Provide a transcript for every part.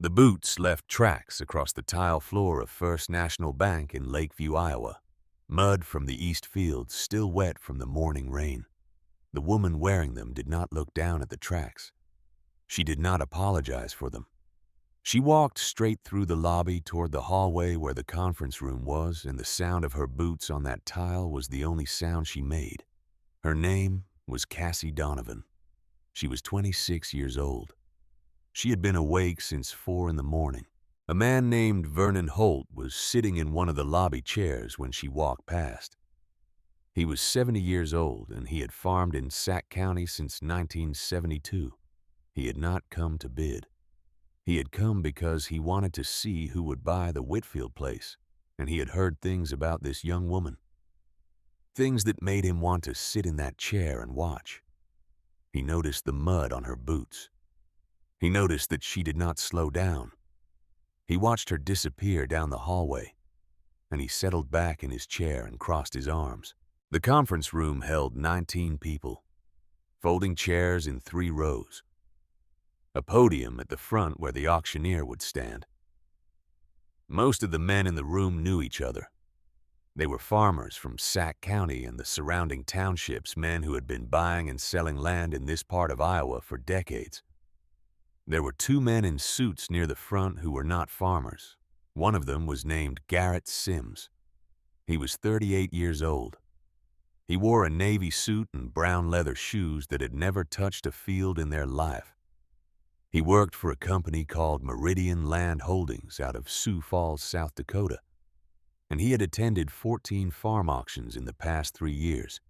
The boots left tracks across the tile floor of First National Bank in Lakeview, Iowa. Mud from the east fields, still wet from the morning rain. The woman wearing them did not look down at the tracks. She did not apologize for them. She walked straight through the lobby toward the hallway where the conference room was, and the sound of her boots on that tile was the only sound she made. Her name was Cassie Donovan. She was 26 years old. She had been awake since 4 in the morning. A man named Vernon Holt was sitting in one of the lobby chairs when she walked past. He was 70 years old, and he had farmed in Sac County since 1972. He had not come to bid. He had come because he wanted to see who would buy the Whitfield place, and he had heard things about this young woman. Things that made him want to sit in that chair and watch. He noticed the mud on her boots. He noticed that she did not slow down. He watched her disappear down the hallway, and he settled back in his chair and crossed his arms. The conference room held 19 people, folding chairs in 3 rows. A podium at the front where the auctioneer would stand. Most of the men in the room knew each other. They were farmers from Sac County and the surrounding townships, men who had been buying and selling land in this part of Iowa for decades. There were 2 men in suits near the front who were not farmers. One of them was named Garrett Sims. He was 38 years old. He wore a navy suit and brown leather shoes that had never touched a field in their life. He worked for a company called Meridian Land Holdings out of Sioux Falls, South Dakota, and he had attended 14 farm auctions in the past 3 years,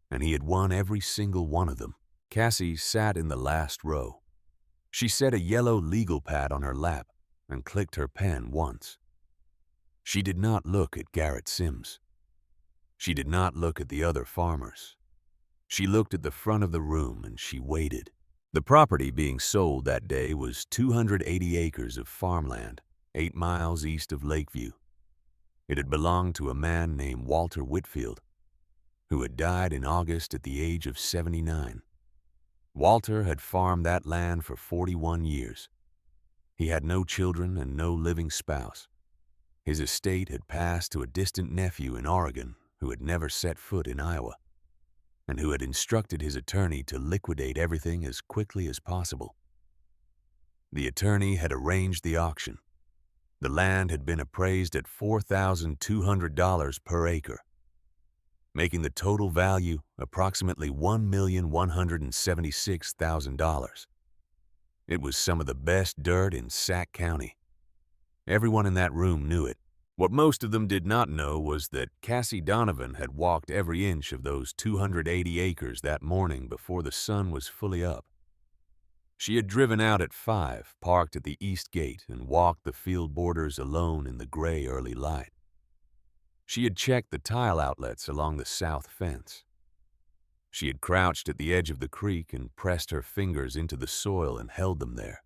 and he had won every single one of them. Cassie sat in the last row. She set a yellow legal pad on her lap and clicked her pen once. She did not look at Garrett Sims. She did not look at the other farmers. She looked at the front of the room and she waited. The property being sold that day was 280 acres of farmland, 8 miles east of Lakeview. It had belonged to a man named Walter Whitfield, who had died in August at the age of 79. Walter had farmed that land for 41 years. He had no children and no living spouse. His estate had passed to a distant nephew in Oregon who had never set foot in Iowa, and who had instructed his attorney to liquidate everything as quickly as possible. The attorney had arranged the auction. The land had been appraised at $4,200 per acre, making the total value approximately $1,176,000. It was some of the best dirt in Sac County. Everyone in that room knew it. What most of them did not know was that Cassie Donovan had walked every inch of those 280 acres that morning before the sun was fully up. She had driven out at 5, parked at the east gate, and walked the field borders alone in the gray early light. She had checked the tile outlets along the south fence. She had crouched at the edge of the creek and pressed her fingers into the soil and held them there.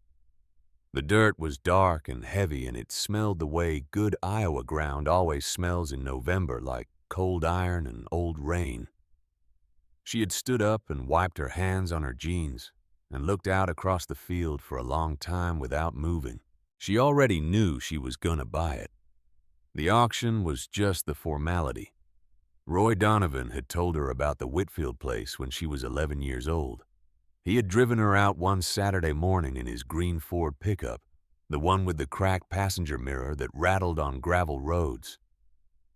The dirt was dark and heavy, and it smelled the way good Iowa ground always smells in November, like cold iron and old rain. She had stood up and wiped her hands on her jeans and looked out across the field for a long time without moving. She already knew she was gonna buy it. The auction was just the formality. Roy Donovan had told her about the Whitfield place when she was 11 years old. He had driven her out one Saturday morning in his green Ford pickup, the one with the cracked passenger mirror that rattled on gravel roads.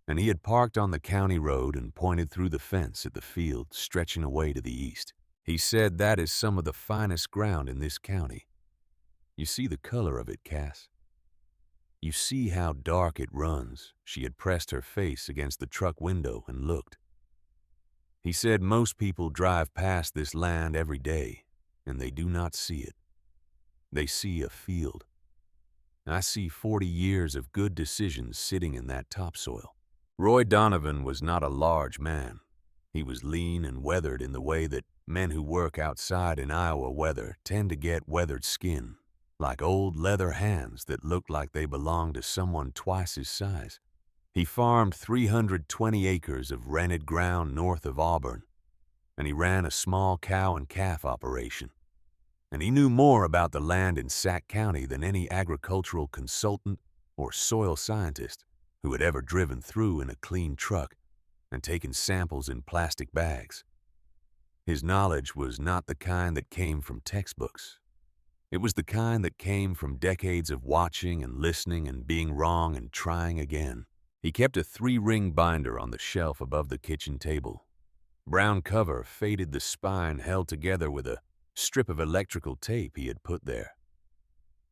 And he had parked on the county road and pointed through the fence at the field stretching away to the east. He said, "That is some of the finest ground in this county. You see the color of it, Cass? You see how dark it runs." She had pressed her face against the truck window and looked. He said, "Most people drive past this land every day, and they do not see it. They see a field. I see 40 years of good decisions sitting in that topsoil." Roy Donovan was not a large man. He was lean and weathered in the way that men who work outside in Iowa weather tend to get weathered skin, like old leather hands that looked like they belonged to someone twice his size. He farmed 320 acres of rented ground north of Auburn, and he ran a small cow and calf operation. and he knew more about the land in Sac County than any agricultural consultant or soil scientist who had ever driven through in a clean truck and taken samples in plastic bags. His knowledge was not the kind that came from textbooks. It was the kind that came from decades of watching and listening and being wrong and trying again. He kept a 3-ring binder on the shelf above the kitchen table. Brown cover faded the spine held together with a strip of electrical tape he had put there.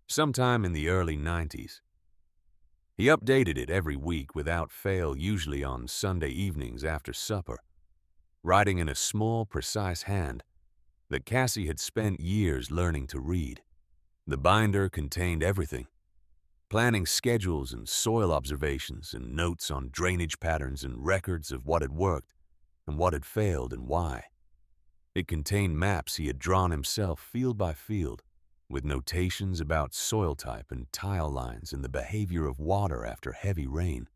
Sometime in the early 90s. He updated it every week without fail, usually on Sunday evenings after supper, writing in a small, precise hand that Cassie had spent years learning to read. The binder contained everything: planning schedules and soil observations and notes on drainage patterns and records of what had worked and what had failed and why. It contained maps he had drawn himself field by field, with notations about soil type and tile lines and the behavior of water after heavy rain.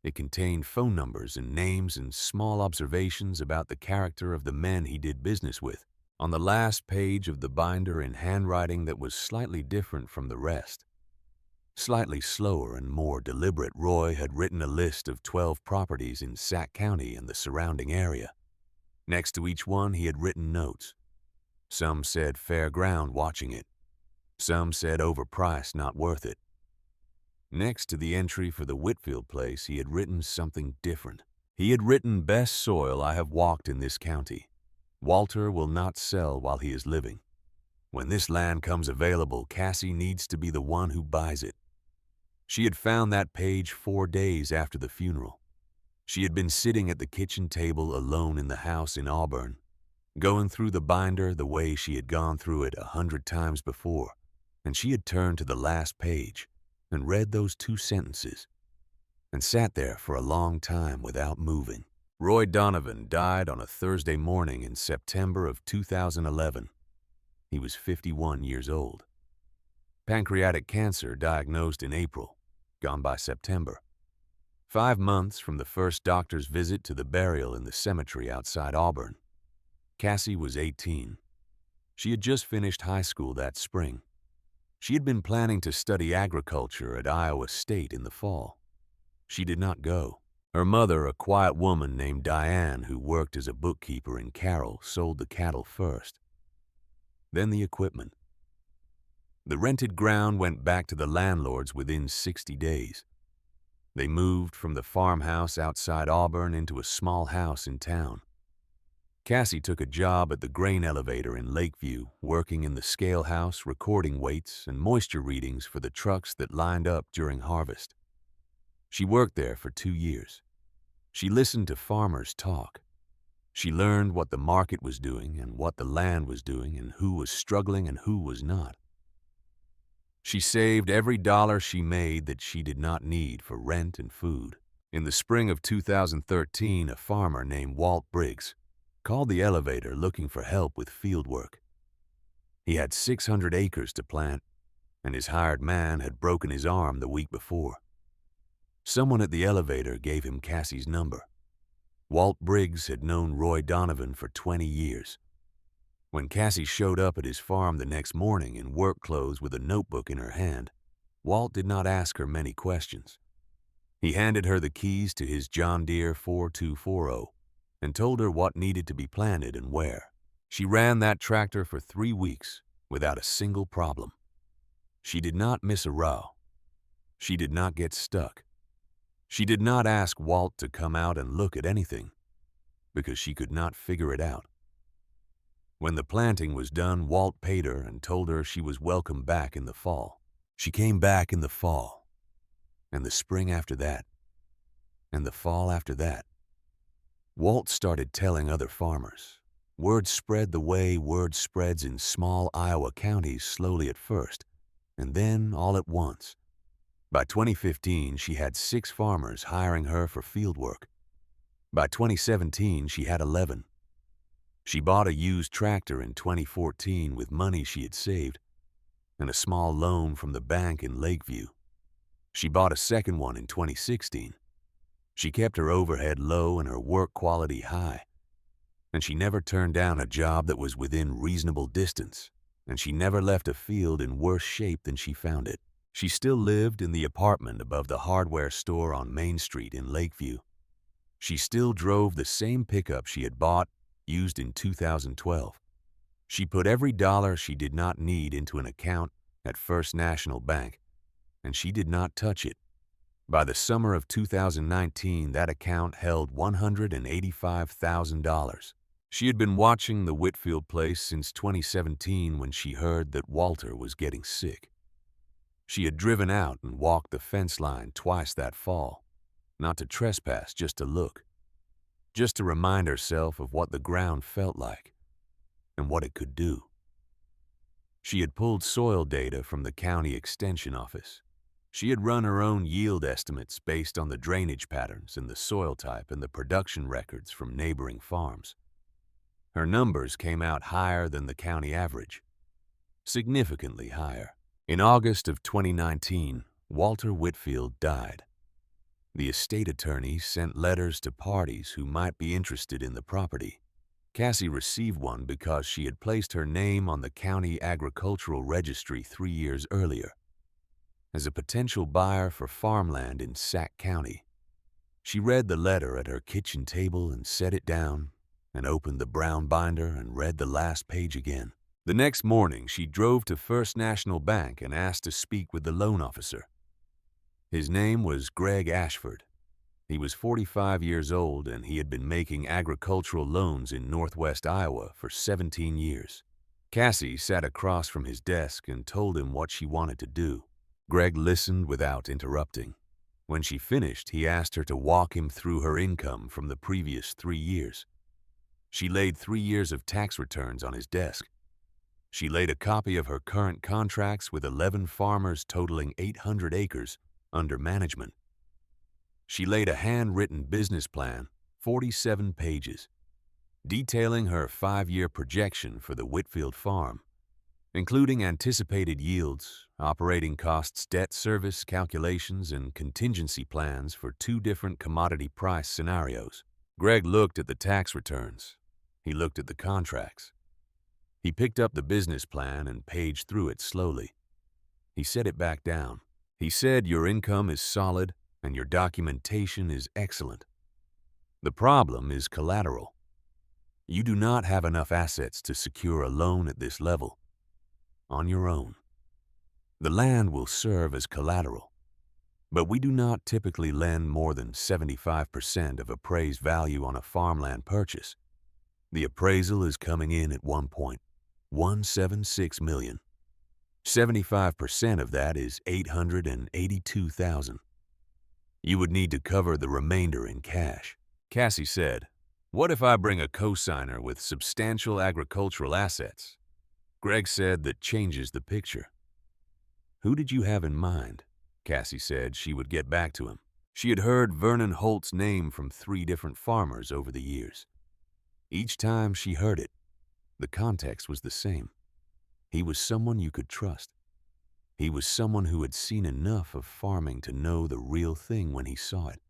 It contained phone numbers and names and small observations about the character of the men he did business with. On the last page of the binder, in handwriting that was slightly different from the rest, slightly slower and more deliberate, Roy had written a list of 12 properties in Sac County and the surrounding area. Next to each one, he had written notes. Some said fair ground watching it. Some said overpriced, not worth it. Next to the entry for the Whitfield place, he had written something different. He had written, "Best soil I have walked in this county. Walter will not sell while he is living. When this land comes available, Cassie needs to be the one who buys it." She had found that page 4 days after the funeral. She had been sitting at the kitchen table alone in the house in Auburn, going through the binder the way she had gone through it 100 times before, and she had turned to the last page and read those 2 sentences and sat there for a long time without moving. Roy Donovan died on a Thursday morning in September of 2011. He was 51 years old. Pancreatic cancer diagnosed in April, gone by September. 5 months from the first doctor's visit to the burial in the cemetery outside Auburn. Cassie was 18. She had just finished high school that spring. She had been planning to study agriculture at Iowa State in the fall. She did not go. Her mother, a quiet woman named Diane who worked as a bookkeeper in Carroll, sold the cattle first, then the equipment. The rented ground went back to the landlords within 60 days. They moved from the farmhouse outside Auburn into a small house in town. Cassie took a job at the grain elevator in Lakeview, working in the scale house, recording weights and moisture readings for the trucks that lined up during harvest. She worked there for 2 years. She listened to farmers talk. She learned what the market was doing and what the land was doing and who was struggling and who was not. She saved every dollar she made that she did not need for rent and food. In the spring of 2013, a farmer named Walt Briggs called the elevator looking for help with field work. He had 600 acres to plant, and his hired man had broken his arm the week before. Someone at the elevator gave him Cassie's number. Walt Briggs had known Roy Donovan for 20 years. When Cassie showed up at his farm the next morning in work clothes with a notebook in her hand, Walt did not ask her many questions. He handed her the keys to his John Deere 4240 and told her what needed to be planted and where. She ran that tractor for 3 weeks without a single problem. She did not miss a row. She did not get stuck. She did not ask Walt to come out and look at anything because she could not figure it out. When the planting was done, Walt paid her and told her she was welcome back in the fall. She came back in the fall, and the spring after that, and the fall after that. Walt started telling other farmers. Word spread the way word spreads in small Iowa counties, slowly at first, and then all at once. By 2015, she had 6 farmers hiring her for field work. By 2017, she had 11. She bought a used tractor in 2014 with money she had saved and a small loan from the bank in Lakeview. She bought a second one in 2016. She kept her overhead low and her work quality high, and she never turned down a job that was within reasonable distance and she never left a field in worse shape than she found it. She still lived in the apartment above the hardware store on Main Street in Lakeview. She still drove the same pickup she had bought, used in 2012. She put every dollar she did not need into an account at First National Bank, and she did not touch it. By the summer of 2019, that account held $185,000. She had been watching the Whitfield place since 2017 when she heard that Walter was getting sick. She had driven out and walked the fence line twice that fall, not to trespass, just to look, just to remind herself of what the ground felt like and what it could do. She had pulled soil data from the county extension office. She had run her own yield estimates based on the drainage patterns and the soil type and the production records from neighboring farms. Her numbers came out higher than the county average, significantly higher. In August of 2019, Walter Whitfield died. The estate attorney sent letters to parties who might be interested in the property. Cassie received one because she had placed her name on the county agricultural registry 3 years earlier as a potential buyer for farmland in Sac County. She read the letter at her kitchen table and set it down and opened the brown binder and read the last page again. The next morning, she drove to First National Bank and asked to speak with the loan officer. His name was Greg Ashford. He was 45 years old, and he had been making agricultural loans in northwest Iowa for 17 years. Cassie sat across from his desk and told him what she wanted to do. Greg listened without interrupting. When she finished, he asked her to walk him through her income from the previous 3 years. She laid 3 years of tax returns on his desk. She laid a copy of her current contracts with 11 farmers totaling 800 acres under management. She laid a handwritten business plan, 47 pages, detailing her 5-year projection for the Whitfield farm, including anticipated yields, operating costs, debt service calculations, and contingency plans for 2 different commodity price scenarios. Greg looked at the tax returns. He looked at the contracts. He picked up the business plan and paged through it slowly. He set it back down. He said, "Your income is solid and your documentation is excellent. The problem is collateral. You do not have enough assets to secure a loan at this level on your own. The land will serve as collateral, but we do not typically lend more than 75% of appraised value on a farmland purchase. The appraisal is coming in at $1.176 million. 75% of that is $882,000. You would need to cover the remainder in cash." Cassie said, "What if I bring a cosigner with substantial agricultural assets?" Greg said, "That changes the picture." "Who did you have in mind?" Cassie said she would get back to him. She had heard Vernon Holt's name from 3 different farmers over the years. Each time she heard it, the context was the same. He was someone you could trust. He was someone who had seen enough of farming to know the real thing when he saw it.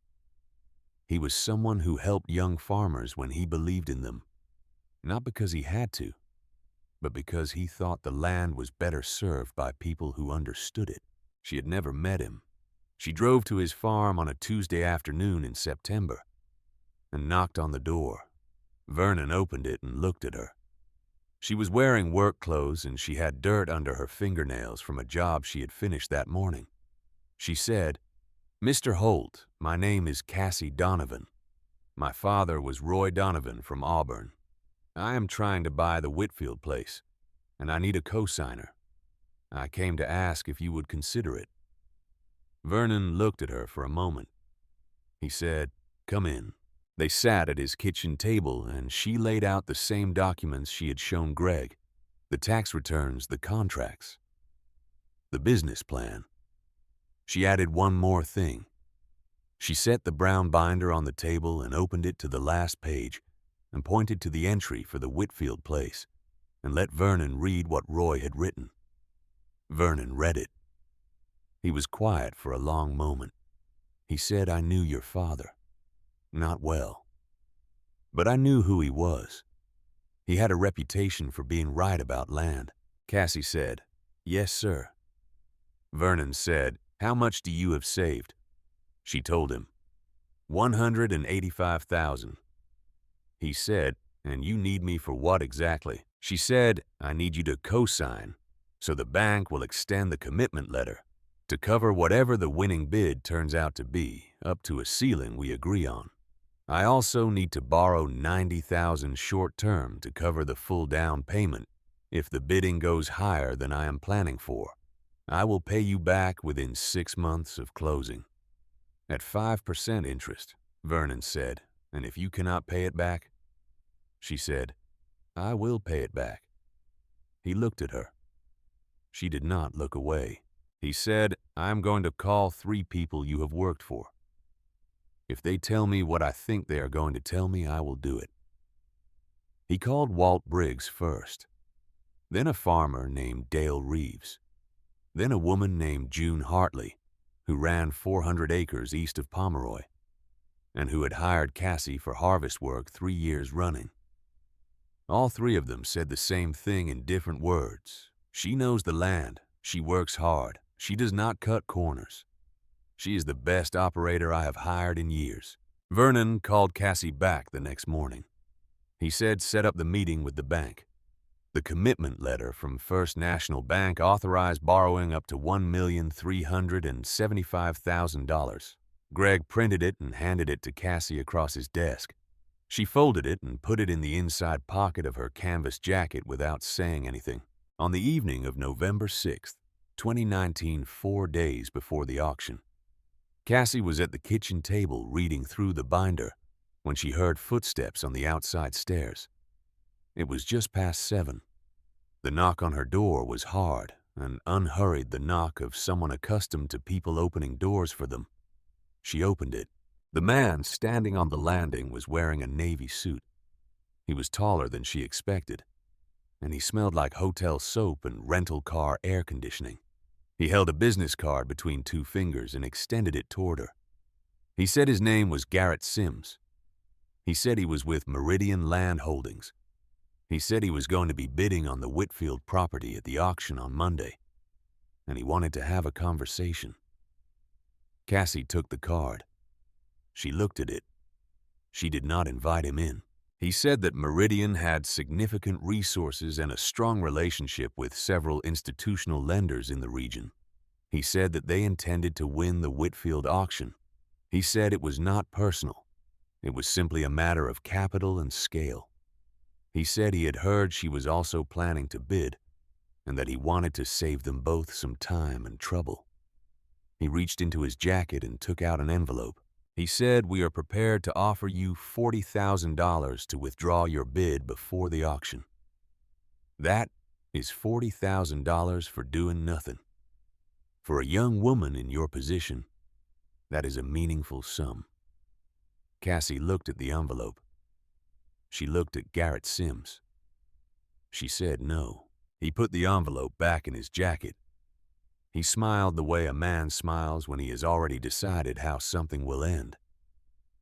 He was someone who helped young farmers when he believed in them, not because he had to, but because he thought the land was better served by people who understood it. She had never met him. She drove to his farm on a Tuesday afternoon in September and knocked on the door. Vernon opened it and looked at her. She was wearing work clothes and she had dirt under her fingernails from a job she had finished that morning. She said, "Mr. Holt, my name is Cassie Donovan. My father was Roy Donovan from Auburn. I am trying to buy the Whitfield place, and I need a cosigner. I came to ask if you would consider it." Vernon looked at her for a moment. He said, "Come in." They sat at his kitchen table, and she laid out the same documents she had shown Greg: the tax returns, the contracts, the business plan. She added one more thing. She set the brown binder on the table and opened it to the last page and pointed to the entry for the Whitfield place and let Vernon read what Roy had written. Vernon read it. He was quiet for a long moment. He said, "I knew your father. Not well. But I knew who he was. He had a reputation for being right about land. Cassie said, "Yes, sir." Vernon said, "How much do you have saved?" She told him, 185,000. He said, "And you need me for what exactly?" She said, "I need you to co-sign, so the bank will extend the commitment letter to cover whatever the winning bid turns out to be, up to a ceiling we agree on. I also need to borrow 90,000 short-term to cover the full down payment if the bidding goes higher than I am planning for. I will pay you back within 6 months of closing." "At 5% interest," Vernon said, "and if you cannot pay it back?" She said, "I will pay it back." He looked at her. She did not look away. He said, "I am going to call 3 people you have worked for. If they tell me what I think they are going to tell me, I will do it." He called Walt Briggs first, then a farmer named Dale Reeves, then a woman named June Hartley, who ran 400 acres east of Pomeroy, and who had hired Cassie for harvest work 3 years running. All 3 of them said the same thing in different words. "She knows the land. She works hard. She does not cut corners. She is the best operator I have hired in years." Vernon called Cassie back the next morning. He said, "Set up the meeting with the bank." The commitment letter from First National Bank authorized borrowing up to $1,375,000. Greg printed it and handed it to Cassie across his desk. She folded it and put it in the inside pocket of her canvas jacket without saying anything. On the evening of November 6th, 2019, 4 days before the auction, Cassie was at the kitchen table reading through the binder when she heard footsteps on the outside stairs. It was just past 7. The knock on her door was hard and unhurried, the knock of someone accustomed to people opening doors for them. She opened it. The man standing on the landing was wearing a navy suit. He was taller than she expected, and he smelled like hotel soap and rental car air conditioning. He held a business card between 2 fingers and extended it toward her. He said his name was Garrett Sims. He said he was with Meridian Land Holdings. He said he was going to be bidding on the Whitfield property at the auction on Monday, and he wanted to have a conversation. Cassie took the card. She looked at it. She did not invite him in. He said that Meridian had significant resources and a strong relationship with several institutional lenders in the region. He said that they intended to win the Whitfield auction. He said it was not personal. It was simply a matter of capital and scale. He said he had heard she was also planning to bid, and that he wanted to save them both some time and trouble. He reached into his jacket and took out an envelope. He said, "We are prepared to offer you $40,000 to withdraw your bid before the auction." That is $40,000 for doing nothing. For a young woman in your position, that is a meaningful sum. Cassie looked at the envelope. She looked at Garrett Sims. She said no. He put the envelope back in his jacket. He smiled the way a man smiles when he has already decided how something will end.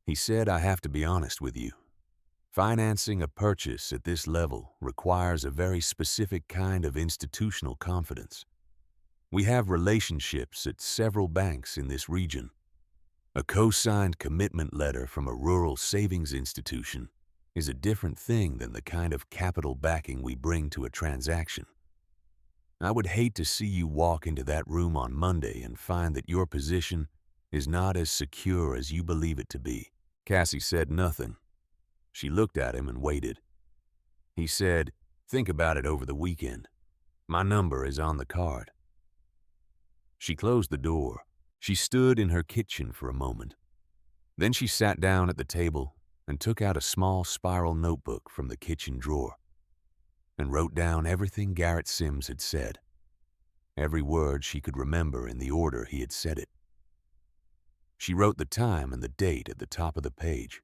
He said, "I have to be honest with you. Financing a purchase at this level requires a very specific kind of institutional confidence. We have relationships at several banks in this region. A co-signed commitment letter from a rural savings institution is a different thing than the kind of capital backing we bring to a transaction. I would hate to see you walk into that room on Monday and find that your position is not as secure as you believe it to be." Cassie said nothing. She looked at him and waited. He said, "Think about it over the weekend. My number is on the card." She closed the door. She stood in her kitchen for a moment. Then she sat down at the table and took out a small spiral notebook from the kitchen drawer and wrote down everything Garrett Sims had said, every word she could remember in the order he had said it. She wrote the time and the date at the top of the page.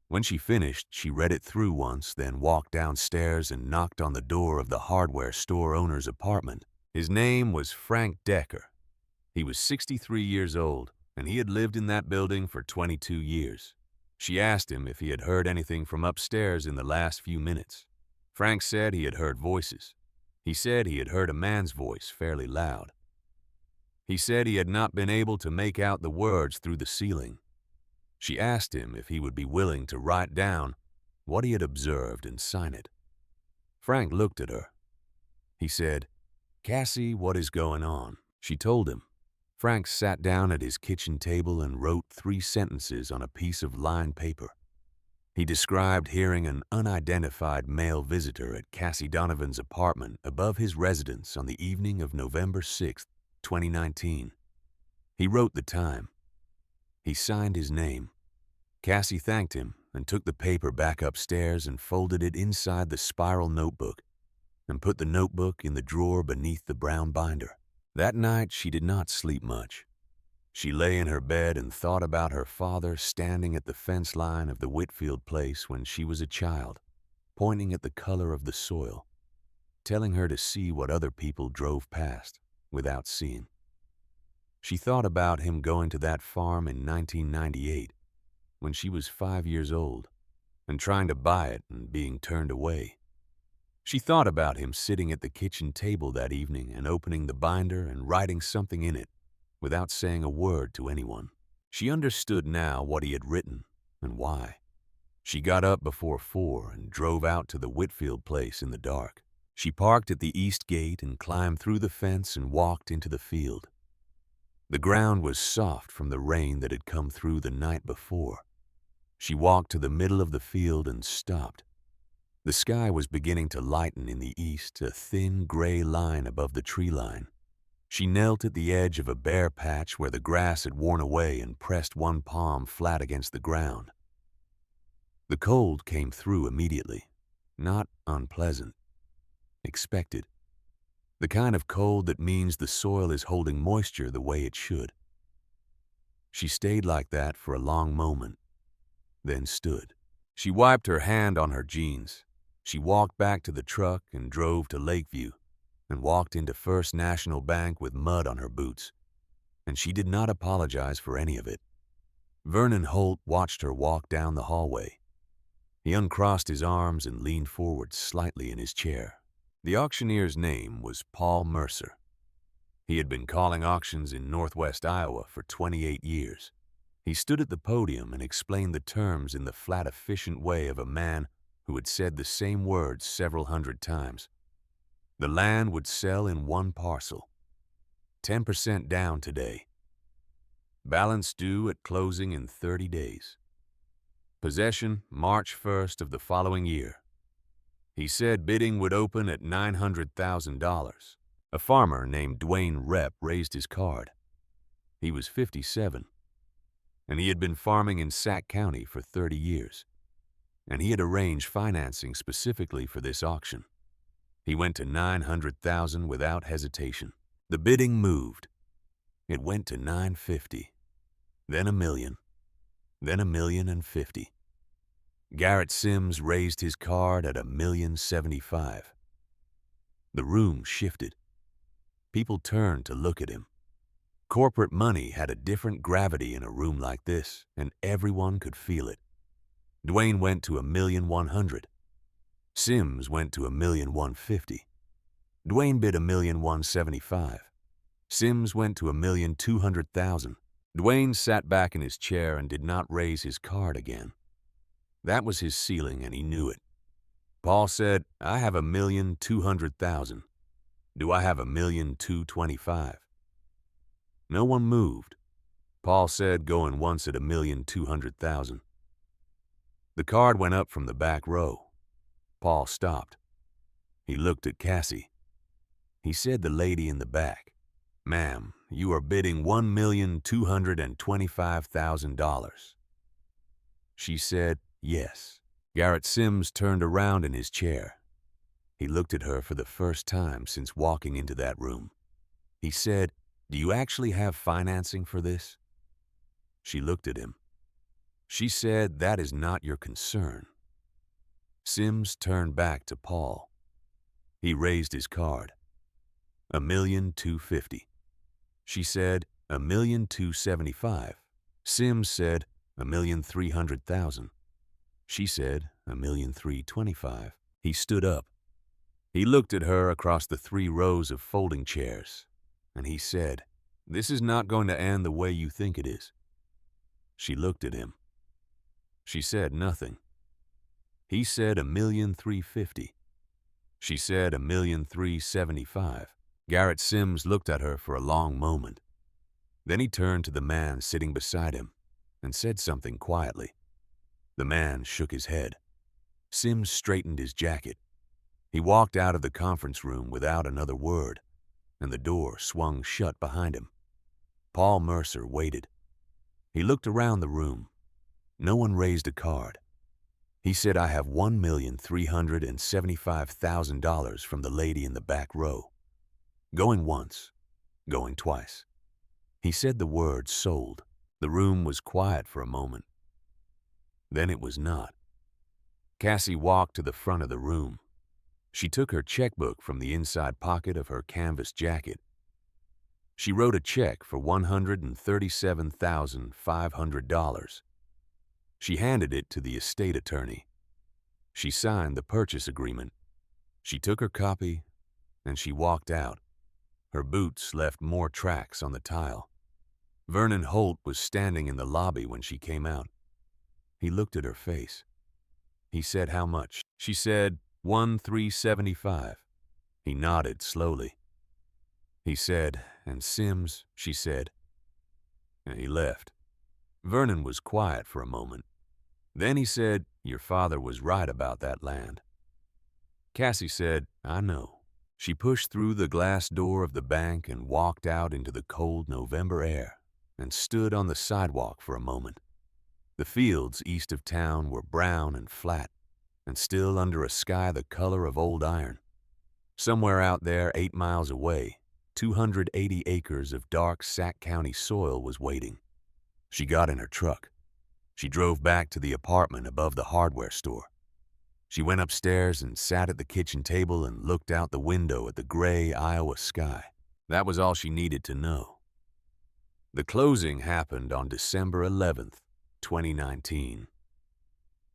When she finished, she read it through once, then walked downstairs and knocked on the door of the hardware store owner's apartment. His name was Frank Decker. He was 63 years old, and he had lived in that building for 22 years. She asked him if he had heard anything from upstairs in the last few minutes. Frank said he had heard voices. He said he had heard a man's voice fairly loud. He said he had not been able to make out the words through the ceiling. She asked him if he would be willing to write down what he had observed and sign it. Frank looked at her. He said, "Cassie, what is going on?" She told him. Frank sat down at his kitchen table and wrote 3 sentences on a piece of lined paper. He described hearing an unidentified male visitor at Cassie Donovan's apartment above his residence on the evening of November 6, 2019. He wrote the time. He signed his name. Cassie thanked him and took the paper back upstairs and folded it inside the spiral notebook and put the notebook in the drawer beneath the brown binder. That night, she did not sleep much. She lay in her bed and thought about her father standing at the fence line of the Whitfield place when she was a child, pointing at the color of the soil, telling her to see what other people drove past without seeing. She thought about him going to that farm in 1998 when she was 5 years old and trying to buy it and being turned away. She thought about him sitting at the kitchen table that evening and opening the binder and writing something in it without saying a word to anyone. She understood now what he had written and why. She got up before 4 and drove out to the Whitfield place in the dark. She parked at the east gate and climbed through the fence and walked into the field. The ground was soft from the rain that had come through the night before. She walked to the middle of the field and stopped. The sky was beginning to lighten in the east, a thin gray line above the tree line. She knelt at the edge of a bare patch where the grass had worn away and pressed one palm flat against the ground. The cold came through immediately, not unpleasant, expected. The kind of cold that means the soil is holding moisture the way it should. She stayed like that for a long moment, then stood. She wiped her hand on her jeans. She walked back to the truck and drove to Lakeview and walked into First National Bank with mud on her boots, and she did not apologize for any of it. Vernon Holt watched her walk down the hallway. He uncrossed his arms and leaned forward slightly in his chair. The auctioneer's name was Paul Mercer. He had been calling auctions in northwest Iowa for 28 years. He stood at the podium and explained the terms in the flat, efficient way of a man who had said the same words several hundred times. The land would sell in one parcel. 10% down today. Balance due at closing in 30 days. Possession March 1st of the following year. He said bidding would open at $900,000. A farmer named Dwayne Rep raised his card. He was 57, and he had been farming in Sac County for 30 years. And he had arranged financing specifically for this auction. He went to $900,000 without hesitation. The bidding moved. It went to $950,000, then $1 million, then $1,050,000. Garrett Sims raised his card at $1,075,000. The room shifted. People turned to look at him. Corporate money had a different gravity in a room like this, and everyone could feel it. Dwayne went to $1,100,000. Sims went to $1,150,000. Dwayne bid $1,175,000. Sims went to $1,200,000. Dwayne sat back in his chair and did not raise his card again. That was his ceiling, and he knew it. Paul said, "I have $1,200,000. Do I have $1,225,000?" No one moved. Paul said, going once at $1,200,000. The card went up from the back row. Paul stopped. He looked at Cassie. He said, "The lady in the back, ma'am, you are bidding $1,225,000. She said, "Yes." Garrett Sims turned around in his chair. He looked at her for the first time since walking into that room. He said, "Do you actually have financing for this?" She looked at him. She said, "That is not your concern." Sims turned back to Paul. He raised his card. $1,250,000. She said, $1,275,000. Sims said, $1,300,000. She said, $1,325,000. He stood up. He looked at her across the 3 rows of folding chairs, and he said, "This is not going to end the way you think it is." She looked at him. She said nothing. He said $1,350,000. She said $1,375,000. Garrett Sims looked at her for a long moment. Then he turned to the man sitting beside him and said something quietly. The man shook his head. Sims straightened his jacket. He walked out of the conference room without another word, and the door swung shut behind him. Paul Mercer waited. He looked around the room. No one raised a card. He said, "I have $1,375,000 from the lady in the back row. Going once, going twice." He said the word "sold." The room was quiet for a moment. Then it was not. Cassie walked to the front of the room. She took her checkbook from the inside pocket of her canvas jacket. She wrote a check for $137,500. She handed it to the estate attorney. She signed the purchase agreement. She took her copy, and she walked out. Her boots left more tracks on the tile. Vernon Holt was standing in the lobby when she came out. He looked at her face. He said, "How much?" She said, $1,375,000. He nodded slowly. He said, "And Sims," she said. And he left. Vernon was quiet for a moment. Then he said, "Your father was right about that land." Cassie said, "I know." She pushed through the glass door of the bank and walked out into the cold November air and stood on the sidewalk for a moment. The fields east of town were brown and flat and still under a sky the color of old iron. Somewhere out there 8 miles away, 280 acres of dark Sac County soil was waiting. She got in her truck. She drove back to the apartment above the hardware store. She went upstairs and sat at the kitchen table and looked out the window at the gray Iowa sky. That was all she needed to know. The closing happened on December 11th, 2019.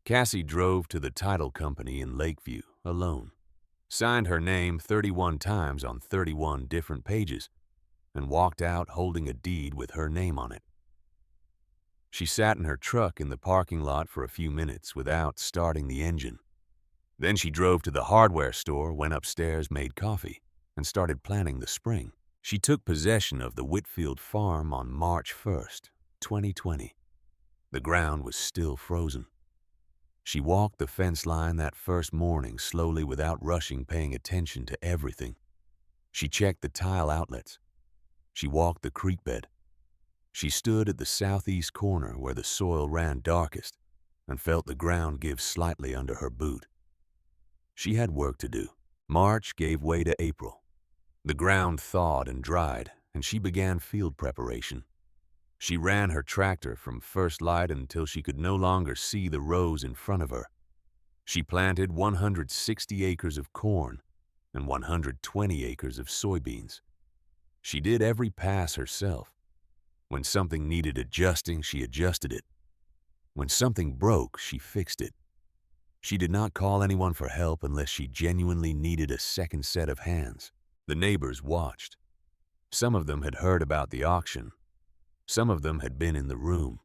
Cassie drove to the title company in Lakeview alone, signed her name 31 times on 31 different pages, and walked out holding a deed with her name on it. She sat in her truck in the parking lot for a few minutes without starting the engine. Then she drove to the hardware store, went upstairs, made coffee, and started planning the spring. She took possession of the Whitfield farm on March 1st, 2020. The ground was still frozen. She walked the fence line that first morning slowly without rushing, paying attention to everything. She checked the tile outlets. She walked the creek bed. She stood at the southeast corner where the soil ran darkest and felt the ground give slightly under her boot. She had work to do. March gave way to April. The ground thawed and dried, and she began field preparation. She ran her tractor from first light until she could no longer see the rows in front of her. She planted 160 acres of corn and 120 acres of soybeans. She did every pass herself. When something needed adjusting, she adjusted it. When something broke, she fixed it. She did not call anyone for help unless she genuinely needed a second set of hands. The neighbors watched. Some of them had heard about the auction. Some of them had been in the room.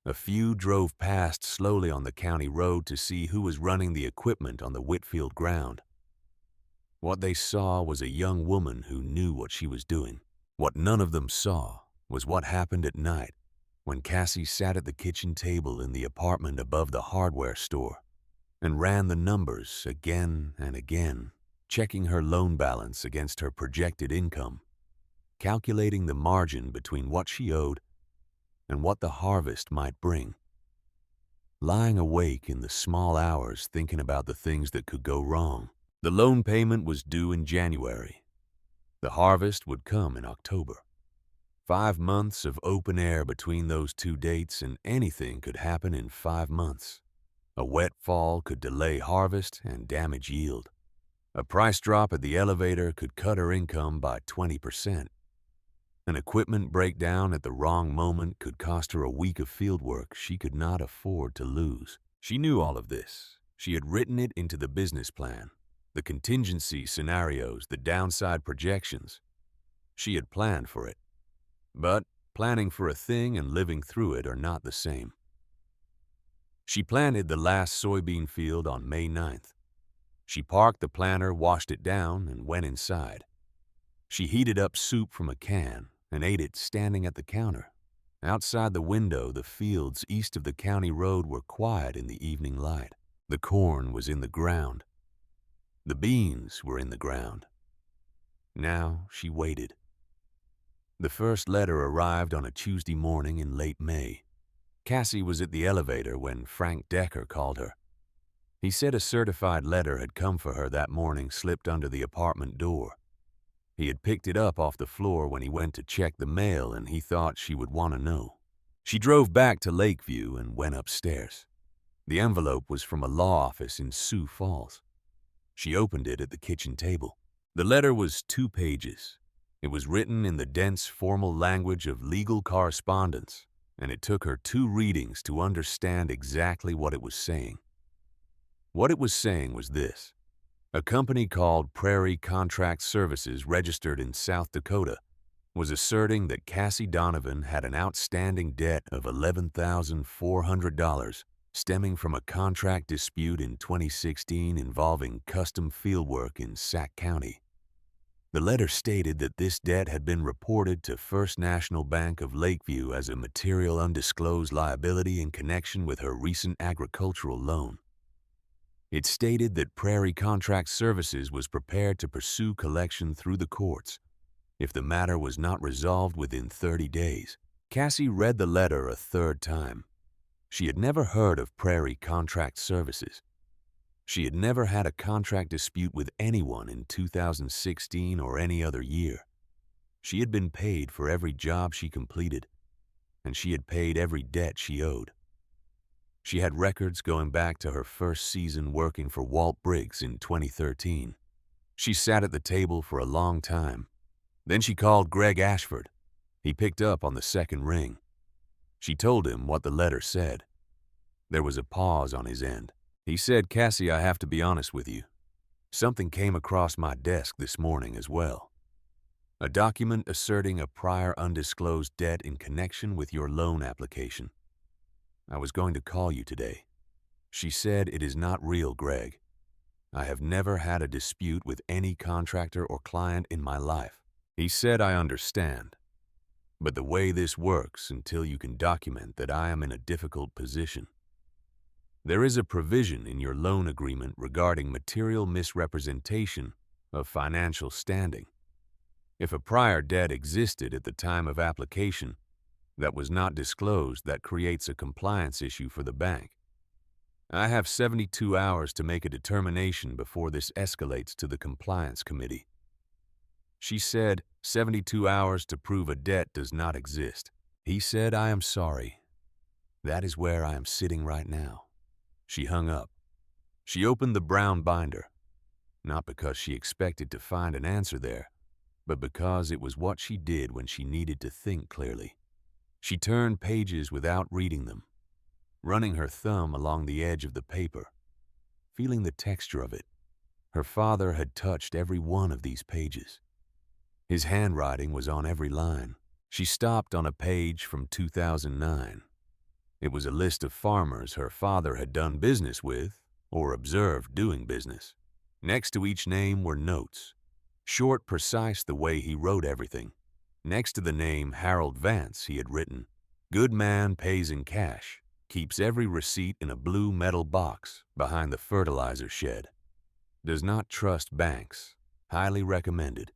A few drove past slowly on the county road to see who was running the equipment on the Whitfield ground. What they saw was a young woman who knew what she was doing. What none of them saw was what happened at night when Cassie sat at the kitchen table in the apartment above the hardware store and ran the numbers again and again, checking her loan balance against her projected income, calculating the margin between what she owed and what the harvest might bring. Lying awake in the small hours thinking about the things that could go wrong. The loan payment was due in January. The harvest would come in October. 5 months of open air between those two dates, and anything could happen in 5 months. A wet fall could delay harvest and damage yield. A price drop at the elevator could cut her income by 20%. An equipment breakdown at the wrong moment could cost her a week of field work she could not afford to lose. She knew all of this. She had written it into the business plan. the contingency scenarios, the downside projections. She had planned for it. But planning for a thing and living through it are not the same. She planted the last soybean field on May 9th. She parked the planter, washed it down, and went inside. She heated up soup from a can and ate it standing at the counter. Outside the window, the fields east of the county road were quiet in the evening light. The corn was in the ground. The beans were in the ground. Now she waited. The first letter arrived on a Tuesday morning in late May. Cassie was at the elevator when Frank Decker called her. He said a certified letter had come for her that morning, slipped under the apartment door. He had picked it up off the floor when he went to check the mail, and he thought she would want to know. She drove back to Lakeview and went upstairs. The envelope was from a law office in Sioux Falls. She opened it at the kitchen table. The letter was 2 pages. It was written in the dense, formal language of legal correspondence, and it took her 2 readings to understand exactly what it was saying. What it was saying was this: a company called Prairie Contract Services, registered in South Dakota, was asserting that Cassie Donovan had an outstanding debt of $11,400 stemming from a contract dispute in 2016 involving custom fieldwork in Sac County. The letter stated that this debt had been reported to First National Bank of Lakeview as a material undisclosed liability in connection with her recent agricultural loan. It stated that Prairie Contract Services was prepared to pursue collection through the courts if the matter was not resolved within 30 days. Cassie read the letter a 3rd time. She had never heard of Prairie Contract Services. She had never had a contract dispute with anyone in 2016 or any other year. She had been paid for every job she completed, and she had paid every debt she owed. She had records going back to her first season working for Walt Briggs in 2013. She sat at the table for a long time. Then she called Greg Ashford. He picked up on the 2nd ring. She told him what the letter said. There was a pause on his end. He said, "Cassie, I have to be honest with you. Something came across my desk this morning as well. A document asserting a prior undisclosed debt in connection with your loan application. I was going to call you today." She said, "It is not real, Greg. I have never had a dispute with any contractor or client in my life." He said, "I understand. But the way this works, until you can document that I am in a difficult position. There is a provision in your loan agreement regarding material misrepresentation of financial standing. If a prior debt existed at the time of application that was not disclosed, that creates a compliance issue for the bank. I have 72 hours to make a determination before this escalates to the compliance committee." She said, 72 hours to prove a debt does not exist. He said, "I am sorry. That is where I am sitting right now." She hung up. She opened the brown binder, not because she expected to find an answer there, but because it was what she did when she needed to think clearly. She turned pages without reading them, running her thumb along the edge of the paper, feeling the texture of it. Her father had touched every one of these pages. His handwriting was on every line. She stopped on a page from 2009. It was a list of farmers her father had done business with or observed doing business. Next to each name were notes, short, precise, the way he wrote everything. Next to the name Harold Vance, he had written, "Good man, pays in cash, keeps every receipt in a blue metal box behind the fertilizer shed. Does not trust banks, highly recommended."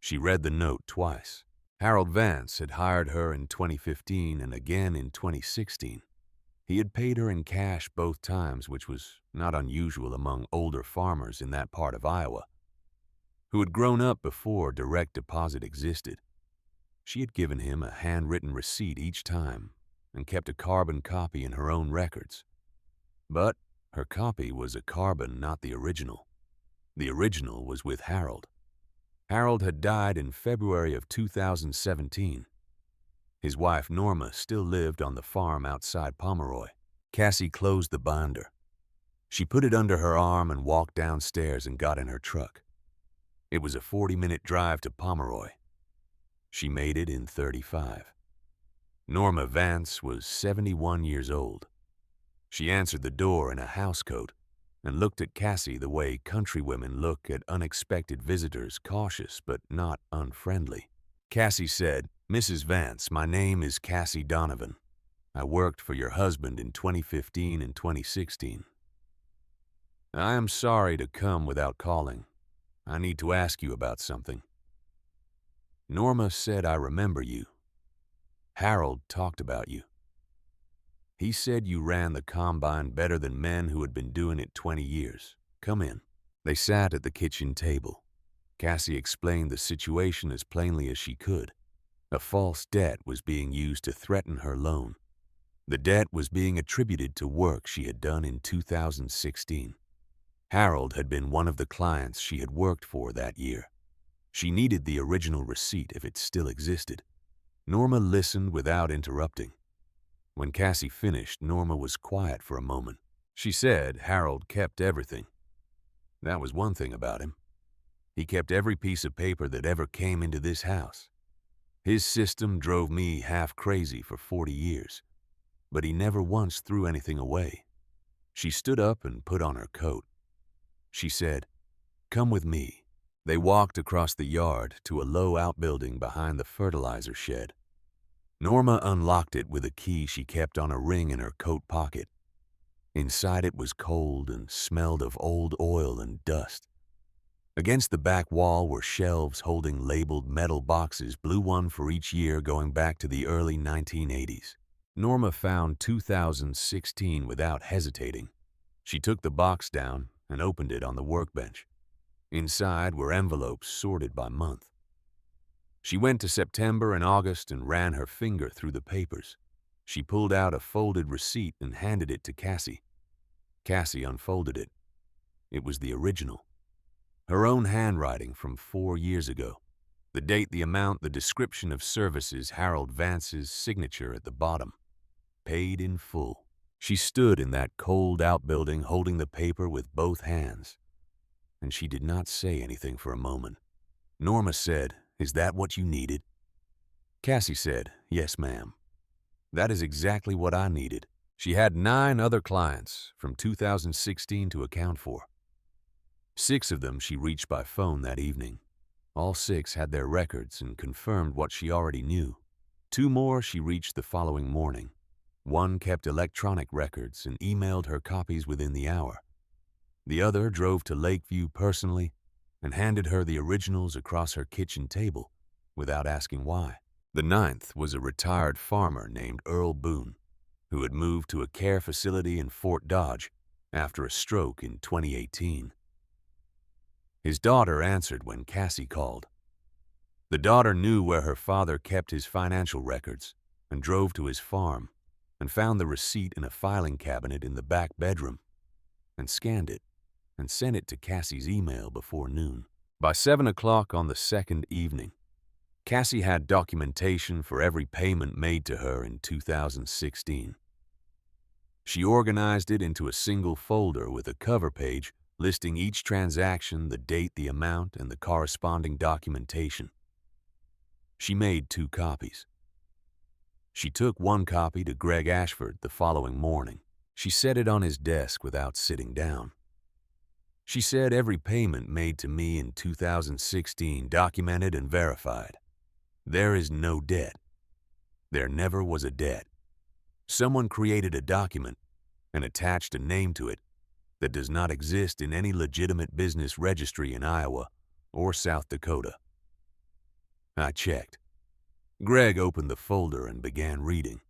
She read the note twice. Harold Vance had hired her in 2015 and again in 2016. He had paid her in cash both times, which was not unusual among older farmers in that part of Iowa, who had grown up before direct deposit existed. She had given him a handwritten receipt each time and kept a carbon copy in her own records. But her copy was a carbon, not the original. The original was with Harold. Harold had died in February of 2017. His wife, Norma, still lived on the farm outside Pomeroy. Cassie closed the binder. She put it under her arm and walked downstairs and got in her truck. It was a 40-minute drive to Pomeroy. She made it in 35. Norma Vance was 71 years old. She answered the door in a housecoat and looked at Cassie the way countrywomen look at unexpected visitors, cautious but not unfriendly. Cassie said, "Mrs. Vance, my name is Cassie Donovan. I worked for your husband in 2015 and 2016. I am sorry to come without calling. I need to ask you about something." Norma said, "I remember you. Harold talked about you. He said you ran the combine better than men who had been doing it 20 years. Come in." They sat at the kitchen table. Cassie explained the situation as plainly as she could. A false debt was being used to threaten her loan. The debt was being attributed to work she had done in 2016. Harold had been one of the clients she had worked for that year. She needed the original receipt if it still existed. Norma listened without interrupting. When Cassie finished, Norma was quiet for a moment. She said Harold kept everything. That was one thing about him. He kept every piece of paper that ever came into this house. His system drove me half crazy for 40 years, but he never once threw anything away. She stood up and put on her coat. She said, "Come with me." They walked across the yard to a low outbuilding behind the fertilizer shed. Norma unlocked it with a key she kept on a ring in her coat pocket. Inside it was cold and smelled of old oil and dust. Against the back wall were shelves holding labeled metal boxes, blue one for each year going back to the early 1980s. Norma found 2016 without hesitating. She took the box down and opened it on the workbench. Inside were envelopes sorted by month. She went to September and August and ran her finger through the papers. She pulled out a folded receipt and handed it to Cassie. Cassie unfolded it. It was the original. Her own handwriting from 4 years ago. The date, the amount, the description of services, Harold Vance's signature at the bottom. Paid in full. She stood in that cold outbuilding holding the paper with both hands, and she did not say anything for a moment. Norma said, "Is that what you needed?" Cassie said, "Yes, ma'am. That is exactly what I needed." She had 9 other clients from 2016 to account for. 6 of them she reached by phone that evening. All 6 had their records and confirmed what she already knew. 2 more she reached the following morning. 1 kept electronic records and emailed her copies within the hour. The other drove to Lakeview personally and handed her the originals across her kitchen table without asking why. The 9th was a retired farmer named Earl Boone, who had moved to a care facility in Fort Dodge after a stroke in 2018. His daughter answered when Cassie called. The daughter knew where her father kept his financial records and drove to his farm and found the receipt in a filing cabinet in the back bedroom and scanned it and sent it to Cassie's email before noon. By 7 o'clock on the second evening, Cassie had documentation for every payment made to her in 2016. She organized it into a single folder with a cover page listing each transaction, the date, the amount, and the corresponding documentation. She made 2 copies. She took 1 copy to Greg Ashford the following morning. She set it on his desk without sitting down. She said every payment made to me in 2016 documented and verified. There is no debt. There never was a debt. Someone created a document and attached a name to it that does not exist in any legitimate business registry in Iowa or South Dakota. I checked. Greg opened the folder and began reading.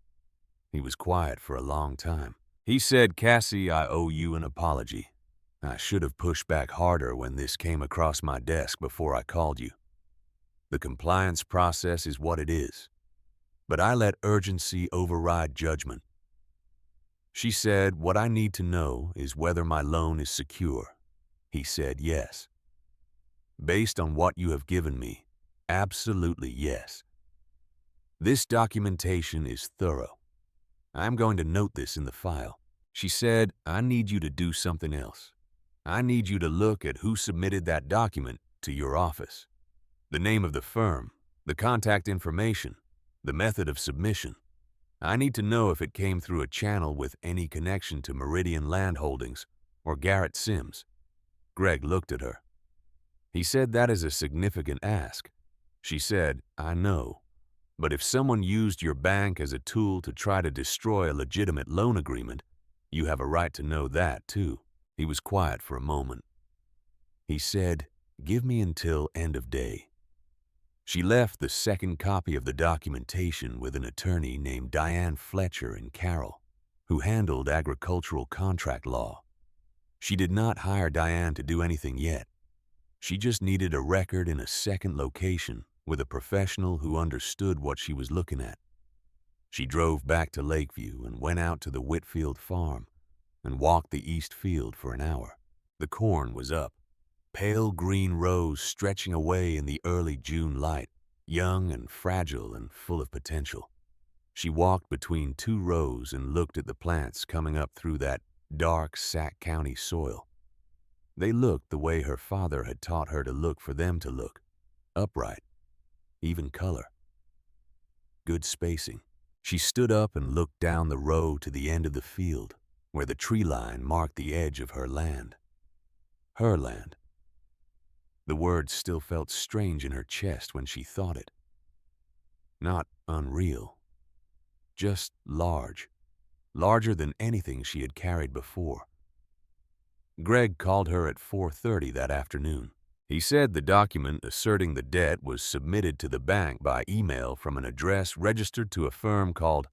He was quiet for a long time. He said, "Cassie, I owe you an apology. I should have pushed back harder when this came across my desk before I called you. The compliance process is what it is, but I let urgency override judgment." She said, "What I need to know is whether my loan is secure." He said, "Yes." "Based on what you have given me, absolutely yes. This documentation is thorough. I'm going to note this in the file. She said, I need you to do something else. I need you to look at who submitted that document to your office. The name of the firm, the contact information, the method of submission. I need to know if it came through a channel with any connection to Meridian Land Holdings or Garrett Sims. Greg looked at her. He said, that is a significant ask. She said, I know, but if someone used your bank as a tool to try to destroy a legitimate loan agreement, you have a right to know that too. He was quiet for a moment. He said, give me until end of day. She left the second copy of the documentation with an attorney named Diane Fletcher in Carroll, who handled agricultural contract law. She did not hire Diane to do anything yet. She just needed a record in a second location with a professional who understood what she was looking at. She drove back to Lakeview and went out to the Whitfield farm and walked the east field for an hour. The corn was up, pale green rows stretching away in the early June light, young and fragile and full of potential. She walked between two rows and looked at the plants coming up through that dark Sac County soil. They looked the way her father had taught her to look for them to look, upright, even color. Good spacing. She stood up and looked down the row to the end of the field, where the tree line marked the edge of her land. Her land. The words still felt strange in her chest when she thought it. Not unreal. Just large. Larger than anything she had carried before. Greg called her at 4:30 that afternoon. He said the document asserting the debt was submitted to the bank by email from an address registered to a firm called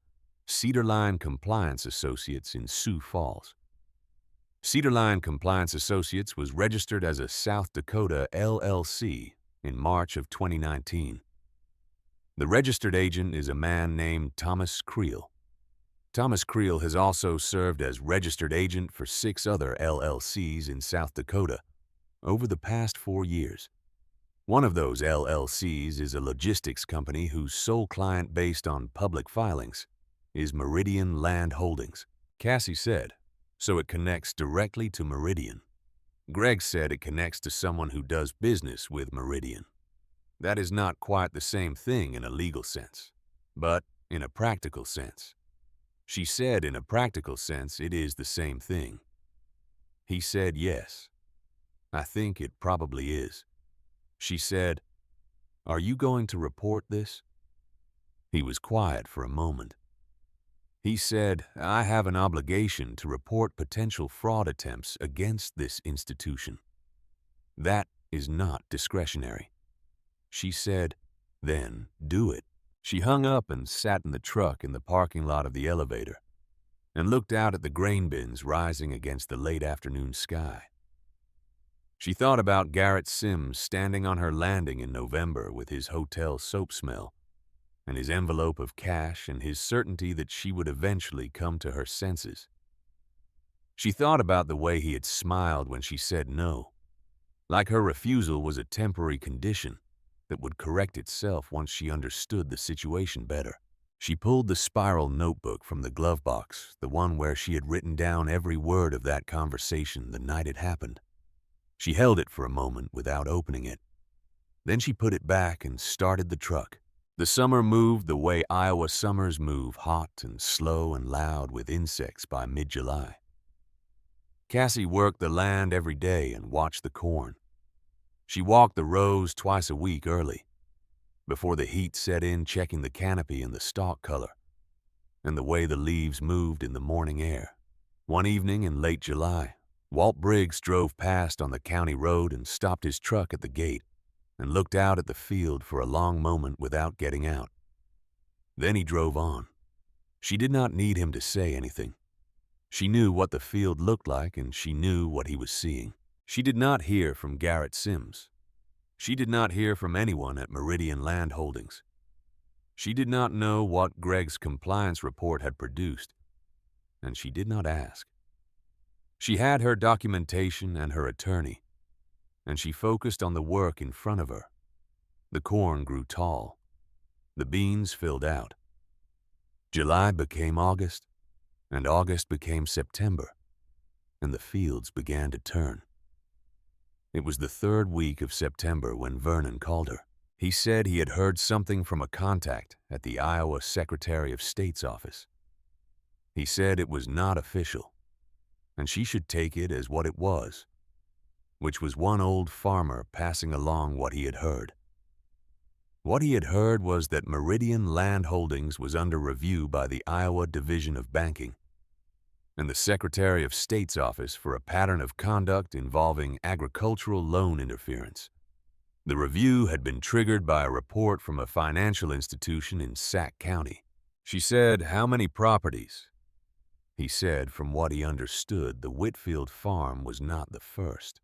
Cedarline Compliance Associates in Sioux Falls. Cedarline Compliance Associates was registered as a South Dakota LLC in March of 2019. The registered agent is a man named Thomas Creel. Thomas Creel has also served as registered agent for 6 other LLCs in South Dakota over the past 4 years. One of those LLCs is a logistics company whose sole client based on public filings is Meridian Land Holdings. Cassie said, so it connects directly to Meridian. Greg said it connects to someone who does business with Meridian. That is not quite the same thing in a legal sense, but in a practical sense. She said in a practical sense it is the same thing. He said yes. I think it probably is. She said, are you going to report this? He was quiet for a moment. He said, I have an obligation to report potential fraud attempts against this institution. That is not discretionary. She said, then do it. She hung up and sat in the truck in the parking lot of the elevator and looked out at the grain bins rising against the late afternoon sky. She thought about Garrett Sims standing on her landing in November with his hotel soap smell and his envelope of cash and his certainty that she would eventually come to her senses. She thought about the way he had smiled when she said no, like her refusal was a temporary condition that would correct itself once she understood the situation better. She pulled the spiral notebook from the glove box, the one where she had written down every word of that conversation the night it happened. She held it for a moment without opening it. Then she put it back and started the truck. The summer moved the way Iowa summers move, hot and slow and loud with insects by mid-July. Cassie worked the land every day and watched the corn. She walked the rows twice a week early, before the heat set in, checking the canopy and the stalk color, and the way the leaves moved in the morning air. One evening in late July, Walt Briggs drove past on the county road and stopped his truck at the gate and looked out at the field for a long moment without getting out. Then he drove on. She did not need him to say anything. She knew what the field looked like and she knew what he was seeing. She did not hear from Garrett Sims. She did not hear from anyone at Meridian Land Holdings. She did not know what Greg's compliance report had produced, and she did not ask. She had her documentation and her attorney, and she focused on the work in front of her. The corn grew tall. The beans filled out. July became August, And August became September, and the fields began to turn. It was the third week of September when Vernon called her. He said he had heard something from a contact at the Iowa Secretary of State's office. He said it was not official, and she should take it as what it was, which was one old farmer passing along what he had heard. What he had heard was that Meridian Land Holdings was under review by the Iowa Division of Banking and the Secretary of State's office for a pattern of conduct involving agricultural loan interference. The review had been triggered by a report from a financial institution in Sac County. She said, "How many properties?" He said, from what he understood, the Whitfield farm was not the first.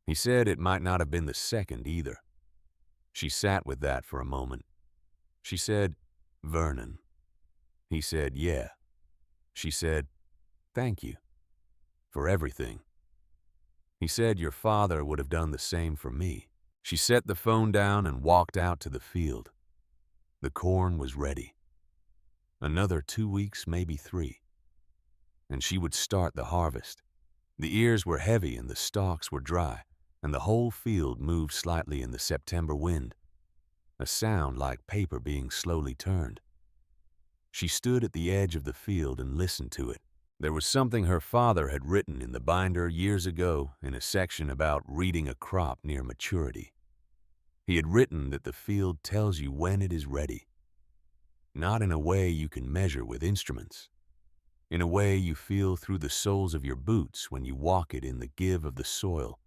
He said it might not have been the second either. She sat with that for a moment. She said, "Vernon." He said, "Yeah." She said, "Thank you for everything." He said, "Your father would have done the same for me." She set the phone down and walked out to the field. The corn was ready. Another 2 weeks, maybe 3, and she would start the harvest. The ears were heavy and the stalks were dry, and the whole field moved slightly in the September wind, a sound like paper being slowly turned. She stood at the edge of the field and listened to it. There was something her father had written in the binder years ago in a section about reading a crop near maturity. He had written that the field tells you when it is ready, not in a way you can measure with instruments, in a way you feel through the soles of your boots when you walk it in the give of the soil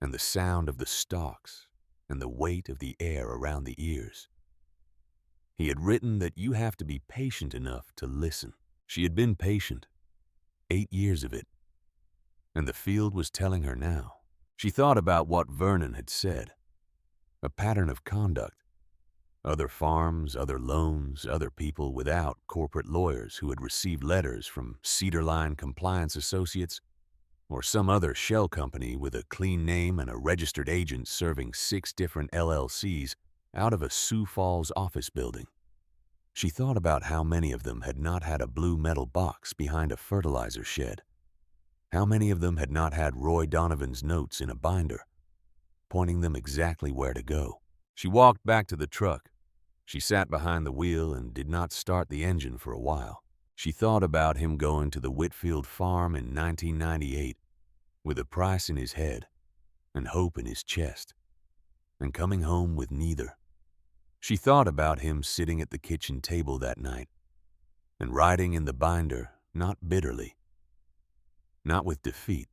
and the sound of the stalks and the weight of the air around the ears. He had written that you have to be patient enough to listen. She had been patient, 8 years of it, and the field was telling her now. She thought about what Vernon had said, a pattern of conduct, other farms, other loans, other people without corporate lawyers who had received letters from Cedarline Compliance Associates or some other shell company with a clean name and a registered agent serving 6 different LLCs out of a Sioux Falls office building. She thought about how many of them had not had a blue metal box behind a fertilizer shed. How many of them had not had Roy Donovan's notes in a binder, pointing them exactly where to go. She walked back to the truck. She sat behind the wheel and did not start the engine for a while. She thought about him going to the Whitfield farm in 1998 with a price in his head and hope in his chest, and coming home with neither. She thought about him sitting at the kitchen table that night and writing in the binder, not bitterly, not with defeat,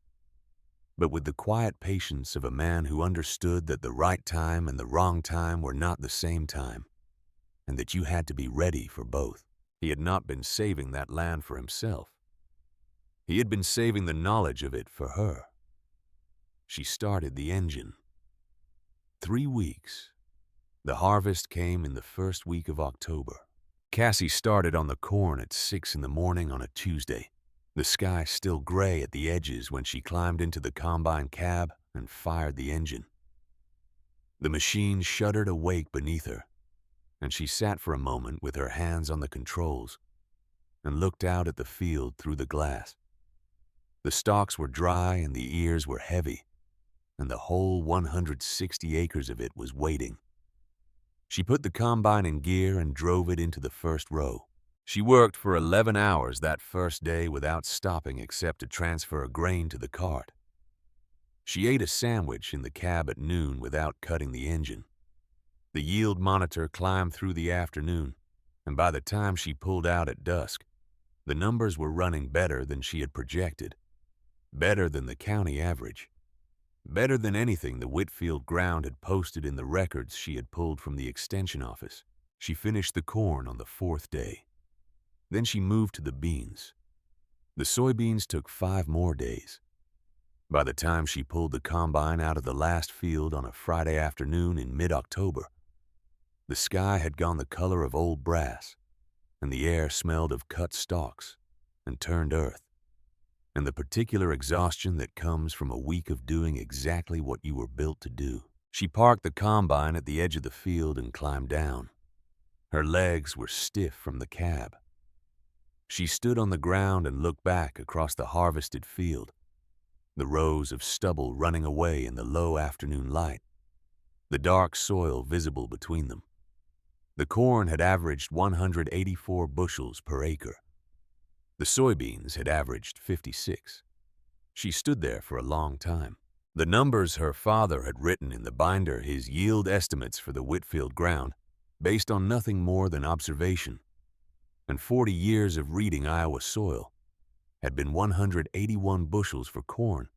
but with the quiet patience of a man who understood that the right time and the wrong time were not the same time, and that you had to be ready for both. He had not been saving that land for himself. He had been saving the knowledge of it for her. She started the engine. 3 weeks. The harvest came in the first week of October. Cassie started on the corn at 6 in the morning on a Tuesday, the sky still gray at the edges when she climbed into the combine cab and fired the engine. The machine shuddered awake beneath her, and she sat for a moment with her hands on the controls and looked out at the field through the glass. The stalks were dry and the ears were heavy, and the whole 160 acres of it was waiting. She put the combine in gear and drove it into the first row. She worked for 11 hours that first day without stopping except to transfer grain to the cart. She ate a sandwich in the cab at noon without cutting the engine. The yield monitor climbed through the afternoon, and by the time she pulled out at dusk, the numbers were running better than she had projected, better than the county average, better than anything the Whitfield ground had posted in the records she had pulled from the extension office. She finished the corn on the 4th day. Then she moved to the beans. The soybeans took 5 more days. By the time she pulled the combine out of the last field on a Friday afternoon in mid-October, the sky had gone the color of old brass, and the air smelled of cut stalks and turned earth, and the particular exhaustion that comes from a week of doing exactly what you were built to do. She parked the combine at the edge of the field and climbed down. Her legs were stiff from the cab. She stood on the ground and looked back across the harvested field, the rows of stubble running away in the low afternoon light, the dark soil visible between them. The corn had averaged 184 bushels per acre. The soybeans had averaged 56. She stood there for a long time. The numbers her father had written in the binder, his yield estimates for the Whitfield ground, based on nothing more than observation, and 40 years of reading Iowa soil, had been 181 bushels for corn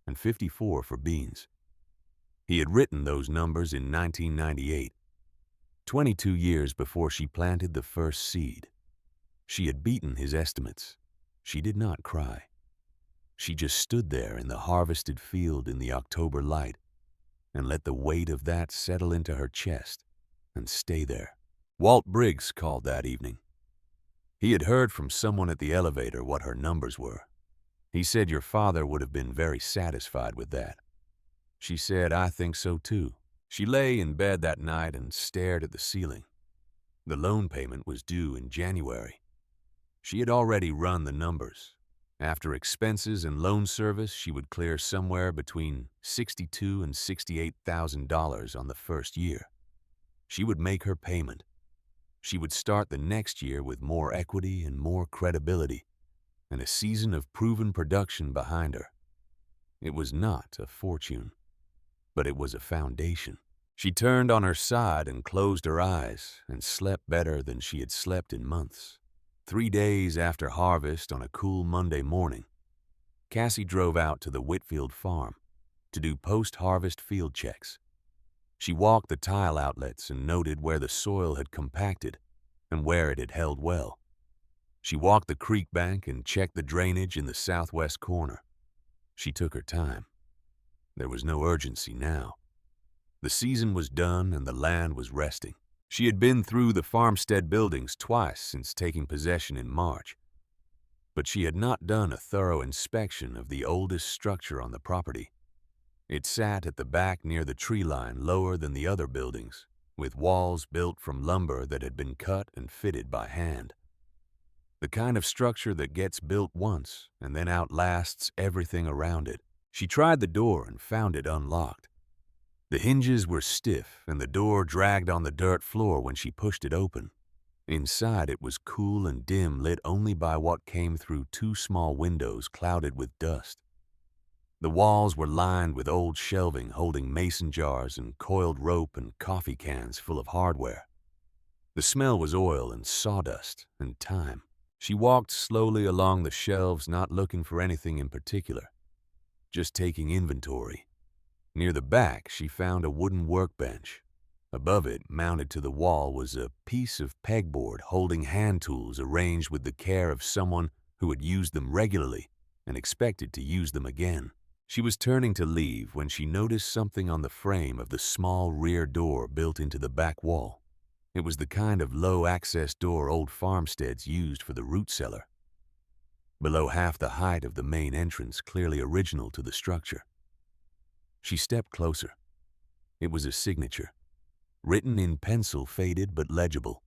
and 54 for beans. He had written those numbers in 1998, 22 years before she planted the first seed. She had beaten his estimates. She did not cry. She just stood there in the harvested field in the October light and let the weight of that settle into her chest and stay there. Walt Briggs called that evening. He had heard from someone at the elevator what her numbers were. He said your father would have been very satisfied with that. She said, I think so too. She lay in bed that night and stared at the ceiling. The loan payment was due in January. She had already run the numbers. After expenses and loan service, she would clear somewhere between $62,000 and $68,000 on the first year. She would make her payment. She would start the next year with more equity and more credibility, and a season of proven production behind her. It was not a fortune, but it was a foundation. She turned on her side and closed her eyes and slept better than she had slept in months. 3 days after harvest, on a cool Monday morning, Cassie drove out to the Whitfield farm to do post-harvest field checks. She walked the tile outlets and noted where the soil had compacted and where it had held well. She walked the creek bank and checked the drainage in the southwest corner. She took her time. There was no urgency now. The season was done and the land was resting. She had been through the farmstead buildings twice since taking possession in March, but she had not done a thorough inspection of the oldest structure on the property. It sat at the back near the tree line, lower than the other buildings, with walls built from lumber that had been cut and fitted by hand. The kind of structure that gets built once and then outlasts everything around it. She tried the door and found it unlocked. The hinges were stiff and the door dragged on the dirt floor when she pushed it open. Inside it was cool and dim, lit only by what came through 2 small windows clouded with dust. The walls were lined with old shelving holding mason jars and coiled rope and coffee cans full of hardware. The smell was oil and sawdust and time. She walked slowly along the shelves, not looking for anything in particular, just taking inventory. Near the back, she found a wooden workbench. Above it, mounted to the wall, was a piece of pegboard holding hand tools arranged with the care of someone who had used them regularly and expected to use them again. She was turning to leave when she noticed something on the frame of the small rear door built into the back wall. It was the kind of low-access door old farmsteads used for the root cellar. Below half the height of the main entrance, clearly original to the structure. She stepped closer. It was a signature, written in pencil, faded but legible.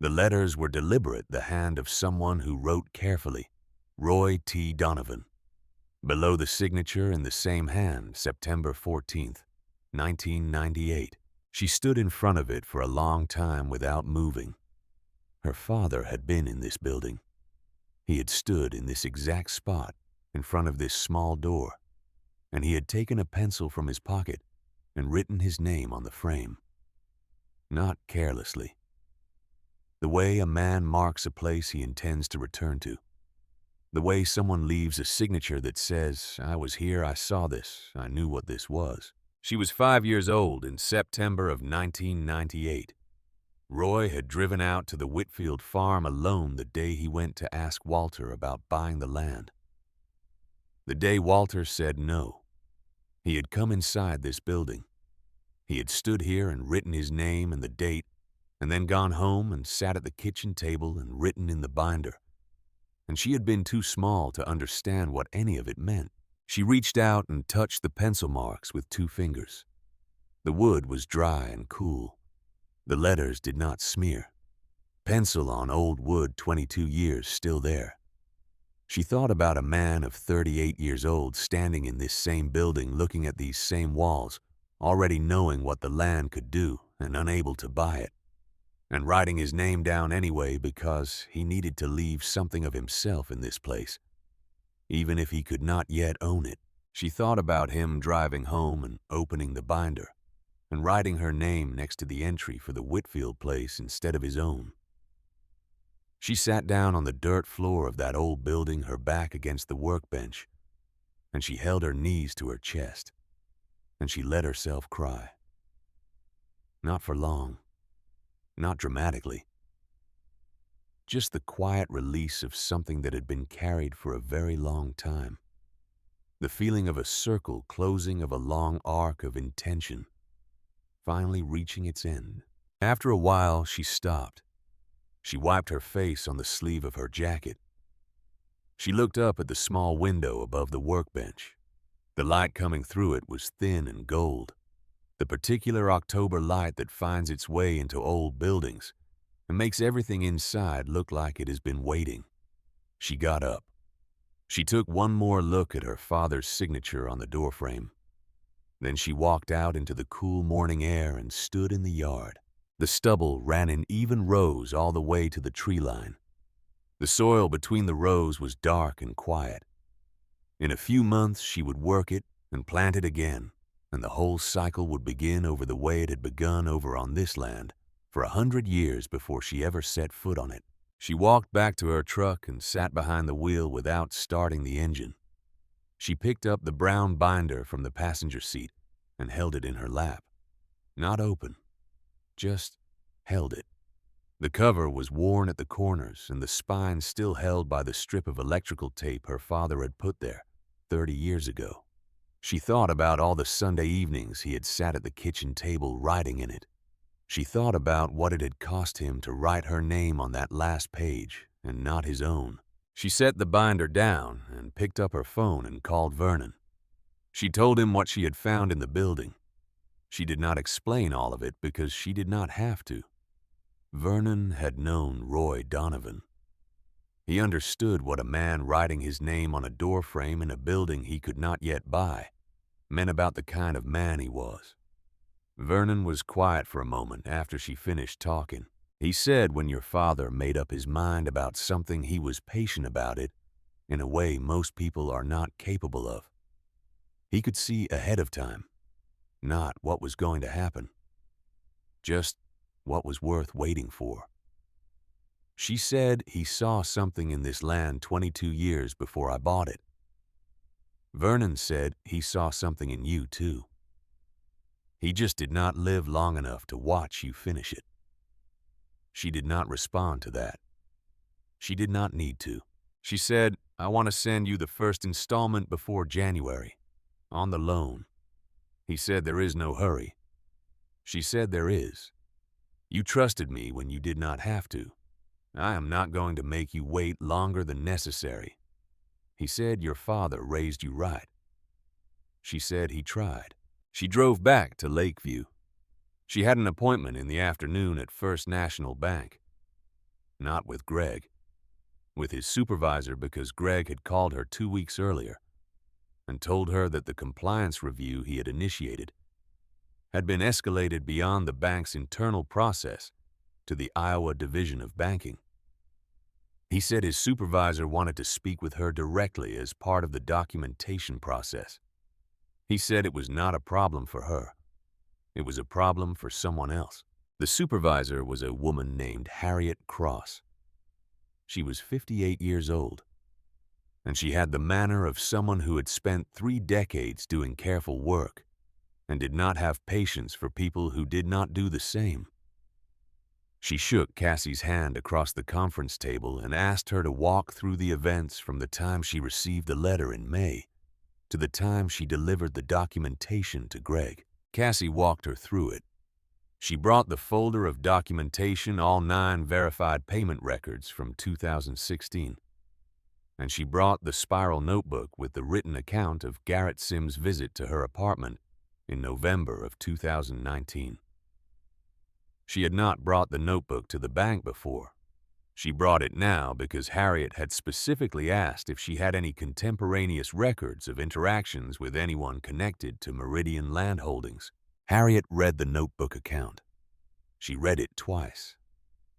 The letters were deliberate, the hand of someone who wrote carefully, Roy T. Donovan. Below the signature, in the same hand, September 14th, 1998. She stood in front of it for a long time without moving. Her father had been in this building. He had stood in this exact spot, in front of this small door, and he had taken a pencil from his pocket and written his name on the frame. Not carelessly. The way a man marks a place he intends to return to. The way someone leaves a signature that says, I was here, I saw this, I knew what this was. She was 5 years old in September of 1998. Roy had driven out to the Whitfield farm alone the day he went to ask Walter about buying the land. The day Walter said no. He had come inside this building. He had stood here and written his name and the date, and then gone home and sat at the kitchen table and written in the binder. And she had been too small to understand what any of it meant. She reached out and touched the pencil marks with 2 fingers. The wood was dry and cool. The letters did not smear. Pencil on old wood, 22 years, still there. She thought about a man of 38 years old standing in this same building looking at these same walls, already knowing what the land could do and unable to buy it, and writing his name down anyway because he needed to leave something of himself in this place, even if he could not yet own it. She thought about him driving home and opening the binder and writing her name next to the entry for the Whitfield place instead of his own. She sat down on the dirt floor of that old building, her back against the workbench, and she held her knees to her chest, and she let herself cry. Not for long, not dramatically. Just the quiet release of something that had been carried for a very long time. The feeling of a circle closing, of a long arc of intention, finally reaching its end. After a while, she stopped. She wiped her face on the sleeve of her jacket. She looked up at the small window above the workbench. The light coming through it was thin and gold, the particular October light that finds its way into old buildings and makes everything inside look like it has been waiting. She got up. She took one more look at her father's signature on the doorframe. Then she walked out into the cool morning air and stood in the yard. The stubble ran in even rows all the way to the tree line. The soil between the rows was dark and quiet. In a few months she would work it and plant it again, and the whole cycle would begin over the way it had begun over on this land for 100 years before she ever set foot on it. She walked back to her truck and sat behind the wheel without starting the engine. She picked up the brown binder from the passenger seat and held it in her lap. Not open, just held it. The cover was worn at the corners and the spine still held by the strip of electrical tape her father had put there 30 years ago. She thought about all the Sunday evenings he had sat at the kitchen table writing in it. She thought about what it had cost him to write her name on that last page and not his own. She set the binder down and picked up her phone and called Vernon. She told him what she had found in the building. She did not explain all of it because she did not have to. Vernon had known Roy Donovan. He understood what a man writing his name on a doorframe in a building he could not yet buy meant about the kind of man he was. Vernon was quiet for a moment after she finished talking. He said when your father made up his mind about something, he was patient about it in a way most people are not capable of. He could see ahead of time, not what was going to happen, just what was worth waiting for. She said he saw something in this land 22 years before I bought it. Vernon said he saw something in you too. He just did not live long enough to watch you finish it. She did not respond to that. She did not need to. She said, I want to send you the first installment before January, on the loan. He said there is no hurry. She said there is. You trusted me when you did not have to. I am not going to make you wait longer than necessary. He said your father raised you right. She said he tried. She drove back to Lakeview. She had an appointment in the afternoon at First National Bank. Not with Greg. With his supervisor, because Greg had called her 2 weeks earlier and told her that the compliance review he had initiated had been escalated beyond the bank's internal process to the Iowa Division of Banking. He said his supervisor wanted to speak with her directly as part of the documentation process. He said it was not a problem for her. It was a problem for someone else. The supervisor was a woman named Harriet Cross. She was 58 years old, and she had the manner of someone who had spent 3 decades doing careful work and did not have patience for people who did not do the same. She shook Cassie's hand across the conference table and asked her to walk through the events from the time she received the letter in May to the time she delivered the documentation to Greg. Cassie walked her through it. She brought the folder of documentation, all 9 verified payment records from 2016. And she brought the spiral notebook with the written account of Garrett Sims' visit to her apartment in November of 2019. She had not brought the notebook to the bank before, She brought it now because Harriet had specifically asked if she had any contemporaneous records of interactions with anyone connected to Meridian land holdings. Harriet read the notebook account. She read it twice.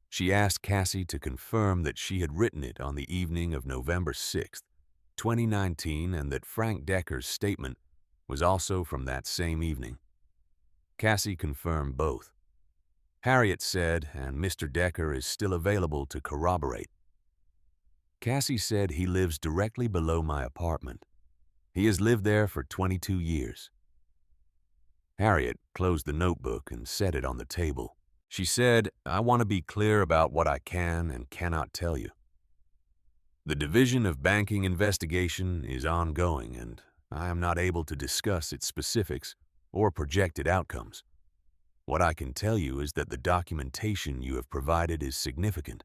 She asked Cassie to confirm that she had written it on the evening of November 6th, 2019, and that Frank Decker's statement was also from that same evening. Cassie confirmed both. Harriet said, and Mr. Decker is still available to corroborate. Cassie said he lives directly below my apartment. He has lived there for 22 years. Harriet closed the notebook and set it on the table. She said, I want to be clear about what I can and cannot tell you. The Division of Banking investigation is ongoing, and I am not able to discuss its specifics or projected outcomes. What I can tell you is that the documentation you have provided is significant,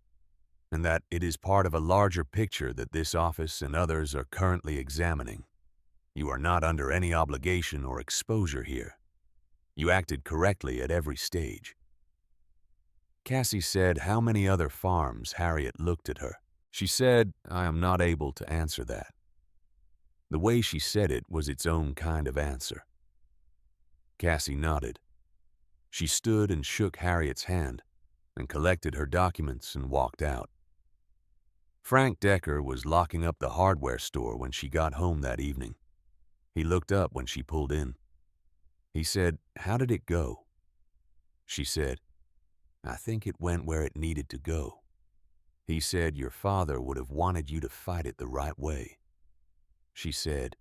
and that it is part of a larger picture that this office and others are currently examining. You are not under any obligation or exposure here. You acted correctly at every stage. Cassie said how many other farms. Harriet looked at her. She said, I am not able to answer that. The way she said it was its own kind of answer. Cassie nodded. She stood and shook Harriet's hand and collected her documents and walked out. Frank Decker was locking up the hardware store when she got home that evening. He looked up when she pulled in. He said, How did it go? She said, I think it went where it needed to go. He said, Your father would have wanted you to fight it the right way. She said,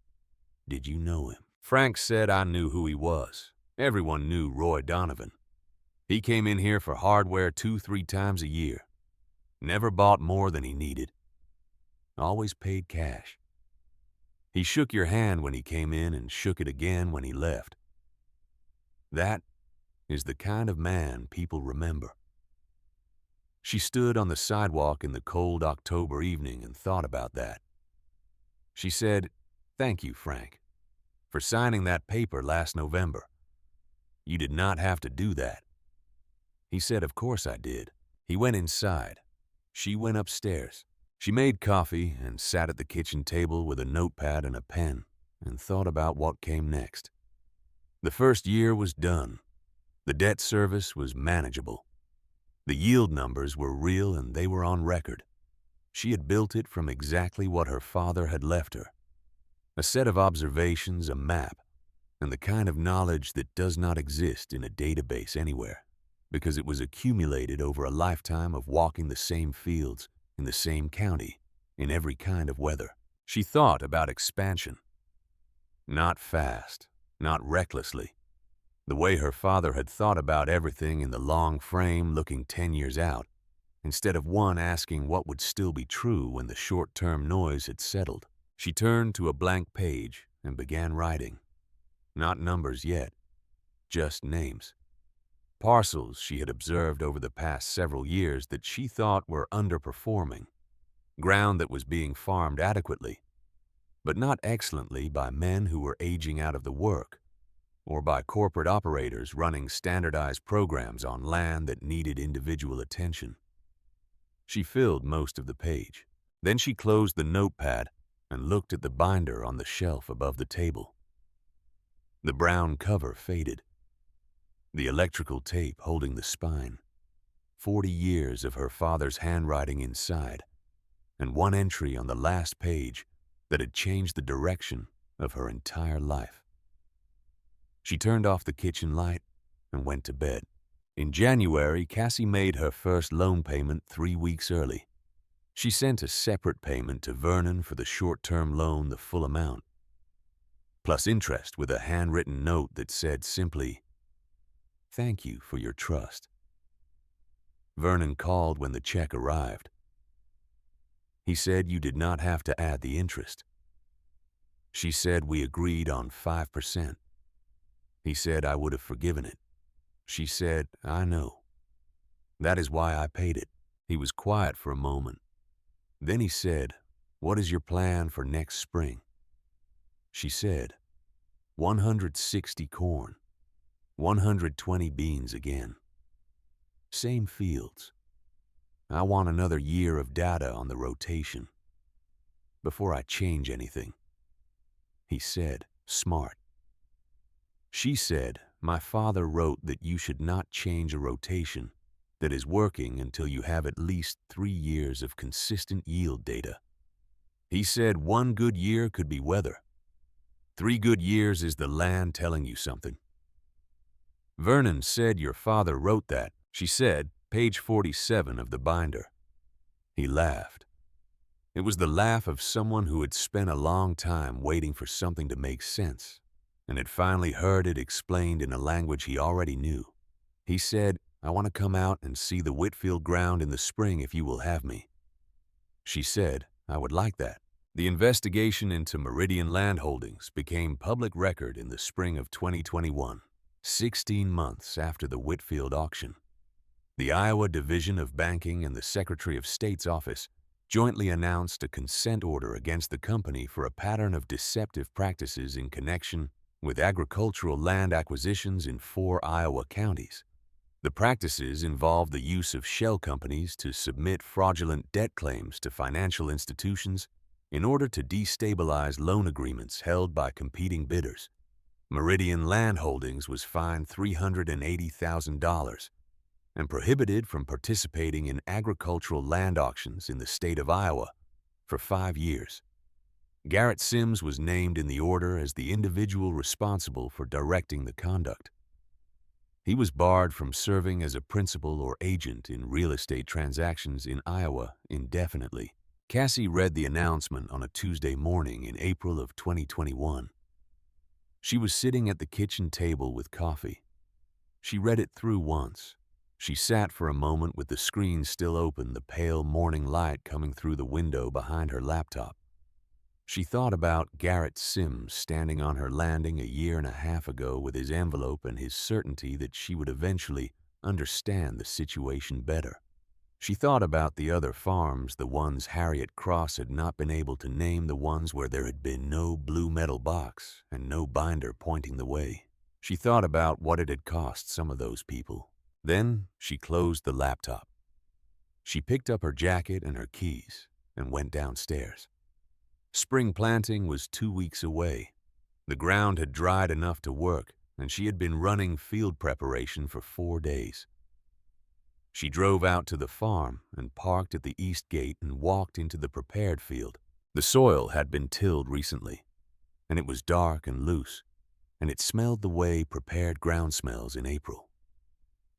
Did you know him? Frank said, I knew who he was. Everyone knew Roy Donovan. He came in here for hardware 2-3 times a year. Never bought more than he needed. Always paid cash. He shook your hand when he came in and shook it again when he left. That is the kind of man people remember. She stood on the sidewalk in the cold October evening and thought about that. She said, Thank you, Frank, for signing that paper last November. You did not have to do that. He said, Of course I did. He went inside. She went upstairs. She made coffee and sat at the kitchen table with a notepad and a pen and thought about what came next. The first year was done. The debt service was manageable. The yield numbers were real and they were on record. She had built it from exactly what her father had left her. A set of observations, a map, and the kind of knowledge that does not exist in a database anywhere, because it was accumulated over a lifetime of walking the same fields in the same county, in every kind of weather. She thought about expansion. Not fast, not recklessly. The way her father had thought about everything in the long frame looking 10 years out, instead of one asking what would still be true when the short-term noise had settled. She turned to a blank page and began writing. Not numbers yet, just names. Parcels she had observed over the past several years that she thought were underperforming. Ground that was being farmed adequately, but not excellently by men who were aging out of the work, or by corporate operators running standardized programs on land that needed individual attention. She filled most of the page. Then she closed the notepad and looked at the binder on the shelf above the table. The brown cover faded. The electrical tape holding the spine. 40 years of her father's handwriting inside, and one entry on the last page that had changed the direction of her entire life. She turned off the kitchen light and went to bed. In January, Cassie made her first loan payment 3 weeks early. She sent a separate payment to Vernon for the short-term loan, the full amount, plus interest with a handwritten note that said simply, Thank you for your trust. Vernon called when the check arrived. He said you did not have to add the interest. She said we agreed on 5%. He said I would have forgiven it. She said, I know. That is why I paid it. He was quiet for a moment. Then he said, What is your plan for next spring? She said, 160 corn, 120 beans again. Same fields. I want another year of data on the rotation before I change anything. He said, smart. She said, my father wrote that you should not change a rotation that is working until you have at least 3 years of consistent yield data. He said 1 good year could be weather. 3 good years is the land telling you something. Vernon said your father wrote that, she said, page 47 of the binder. He laughed. It was the laugh of someone who had spent a long time waiting for something to make sense, and had finally heard it explained in a language he already knew. He said, I want to come out and see the Whitfield ground in the spring if you will have me. She said, I would like that. The investigation into Meridian land holdings became public record in the spring of 2021, 16 months after the Whitfield auction. The Iowa Division of Banking and the Secretary of State's office jointly announced a consent order against the company for a pattern of deceptive practices in connection with agricultural land acquisitions in 4 Iowa counties. The practices involved the use of shell companies to submit fraudulent debt claims to financial institutions in order to destabilize loan agreements held by competing bidders. Meridian Land Holdings was fined $380,000 and prohibited from participating in agricultural land auctions in the state of Iowa for 5 years. Garrett Sims was named in the order as the individual responsible for directing the conduct. He was barred from serving as a principal or agent in real estate transactions in Iowa indefinitely. Cassie read the announcement on a Tuesday morning in April of 2021. She was sitting at the kitchen table with coffee. She read it through once. She sat for a moment with the screen still open, the pale morning light coming through the window behind her laptop. She thought about Garrett Sims standing on her landing a year and a half ago with his envelope and his certainty that she would eventually understand the situation better. She thought about the other farms, the ones Harriet Cross had not been able to name, the ones where there had been no blue metal box and no binder pointing the way. She thought about what it had cost some of those people. Then she closed the laptop. She picked up her jacket and her keys and went downstairs. Spring planting was 2 weeks away. The ground had dried enough to work, and she had been running field preparation for 4 days. She drove out to the farm and parked at the east gate and walked into the prepared field. The soil had been tilled recently, and it was dark and loose, and it smelled the way prepared ground smells in April,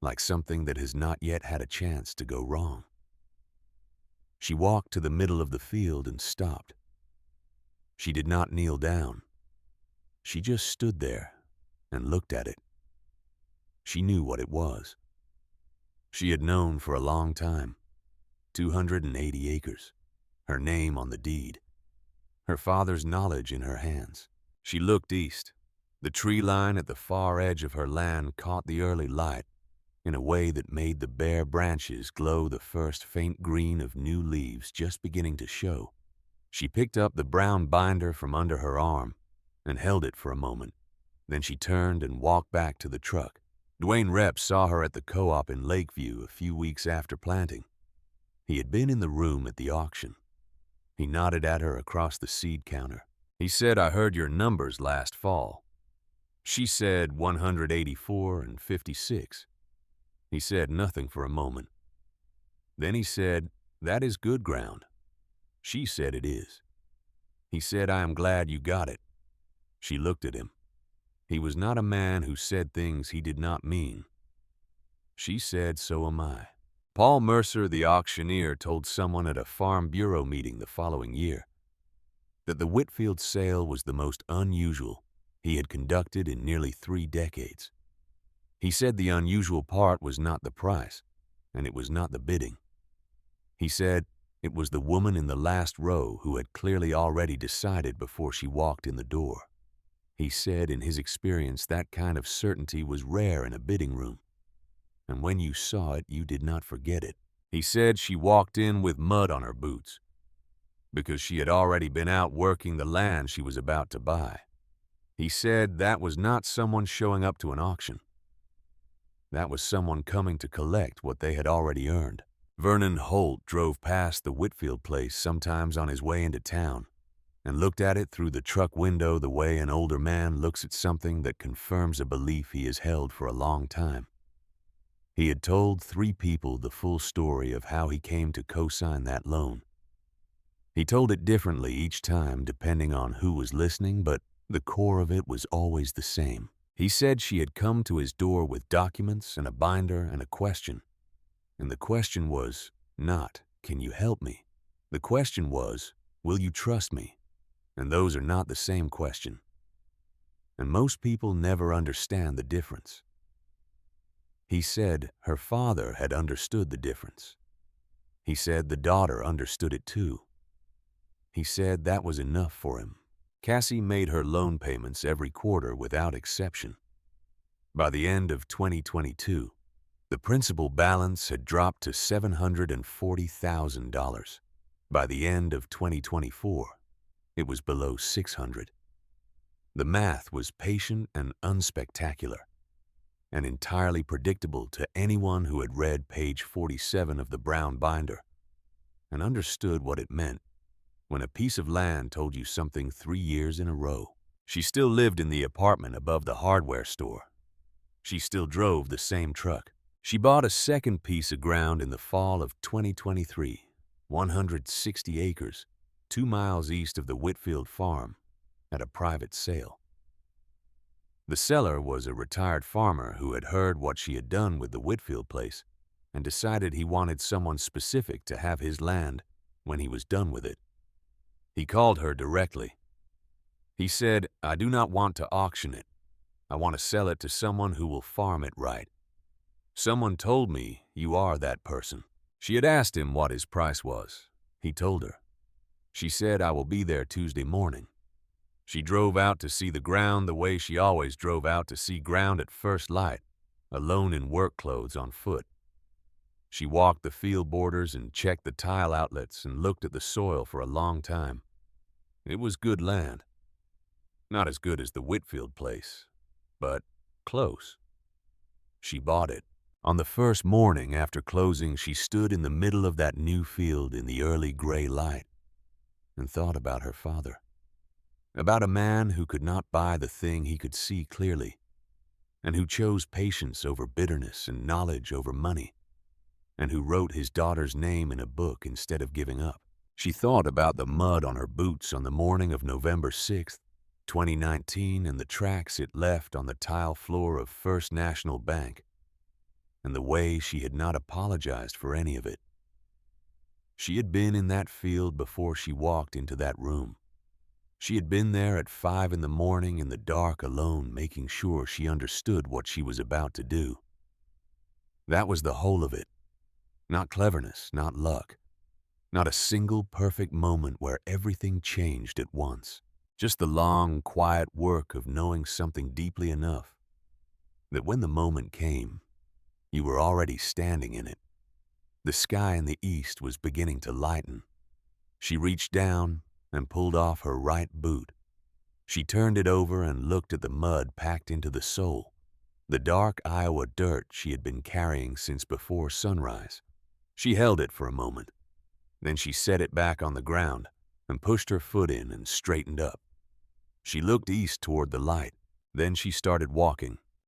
like something that has not yet had a chance to go wrong. She walked to the middle of the field and stopped. She did not kneel down. She just stood there and looked at it. She knew what it was. She had known for a long time. 280 acres, her name on the deed, her father's knowledge in her hands. She looked east. The tree line at the far edge of her land caught the early light in a way that made the bare branches glow the first faint green of new leaves just beginning to show. She picked up the brown binder from under her arm and held it for a moment. Then she turned and walked back to the truck. Dwayne Repp saw her at the co-op in Lakeview a few weeks after planting. He had been in the room at the auction. He nodded at her across the seed counter. He said, I heard your numbers last fall. She said 184 and 56. He said nothing for a moment. Then he said, that is good ground. She said it is. He said, I am glad you got it. She looked at him. He was not a man who said things he did not mean. She said, so am I. Paul Mercer, the auctioneer, told someone at a Farm Bureau meeting the following year that the Whitfield sale was the most unusual he had conducted in nearly 3 decades. He said the unusual part was not the price, and it was not the bidding. He said it was the woman in the last row who had clearly already decided before she walked in the door. He said in his experience that kind of certainty was rare in a bidding room, and when you saw it, you did not forget it. He said she walked in with mud on her boots because she had already been out working the land she was about to buy. He said that was not someone showing up to an auction. That was someone coming to collect what they had already earned. Vernon Holt drove past the Whitfield place sometimes on his way into town and looked at it through the truck window the way an older man looks at something that confirms a belief he has held for a long time. He had told 3 people the full story of how he came to co-sign that loan. He told it differently each time depending on who was listening, but the core of it was always the same. He said she had come to his door with documents and a binder and a question. And the question was not, "Can you help me?" The question was, "Will you trust me?" And those are not the same question. And most people never understand the difference. He said her father had understood the difference. He said the daughter understood it too. He said that was enough for him. Cassie made her loan payments every quarter without exception. By the end of 2022, the principal balance had dropped to $740,000. By the end of 2024, it was below $600,000. The math was patient and unspectacular, and entirely predictable to anyone who had read page 47 of the brown binder and understood what it meant when a piece of land told you something 3 years in a row. She still lived in the apartment above the hardware store. She still drove the same truck. She bought a second piece of ground in the fall of 2023, 160 acres, 2 miles east of the Whitfield farm, at a private sale. The seller was a retired farmer who had heard what she had done with the Whitfield place and decided he wanted someone specific to have his land when he was done with it. He called her directly. He said, "I do not want to auction it. I want to sell it to someone who will farm it right. Someone told me you are that person." She had asked him what his price was. He told her. She said, "I will be there Tuesday morning." She drove out to see the ground the way she always drove out to see ground at first light, alone in work clothes on foot. She walked the field borders and checked the tile outlets and looked at the soil for a long time. It was good land. Not as good as the Whitfield place, but close. She bought it. On the first morning after closing, she stood in the middle of that new field in the early gray light and thought about her father. About a man who could not buy the thing he could see clearly, and who chose patience over bitterness and knowledge over money, and who wrote his daughter's name in a book instead of giving up. She thought about the mud on her boots on the morning of November 6th, 2019, and the tracks it left on the tile floor of First National Bank, and the way she had not apologized for any of it. She had been in that field before she walked into that room. She had been there at 5 in the morning in the dark alone, making sure she understood what she was about to do. That was the whole of it. Not cleverness, not luck. Not a single perfect moment where everything changed at once. Just the long, quiet work of knowing something deeply enough that when the moment came, you were already standing in it. The sky in the east was beginning to lighten. She reached down and pulled off her right boot. She turned it over and looked at the mud packed into the sole, the dark Iowa dirt she had been carrying since before sunrise. She held it for a moment. Then she set it back on the ground and pushed her foot in and straightened up. She looked east toward the light. Then she started walking.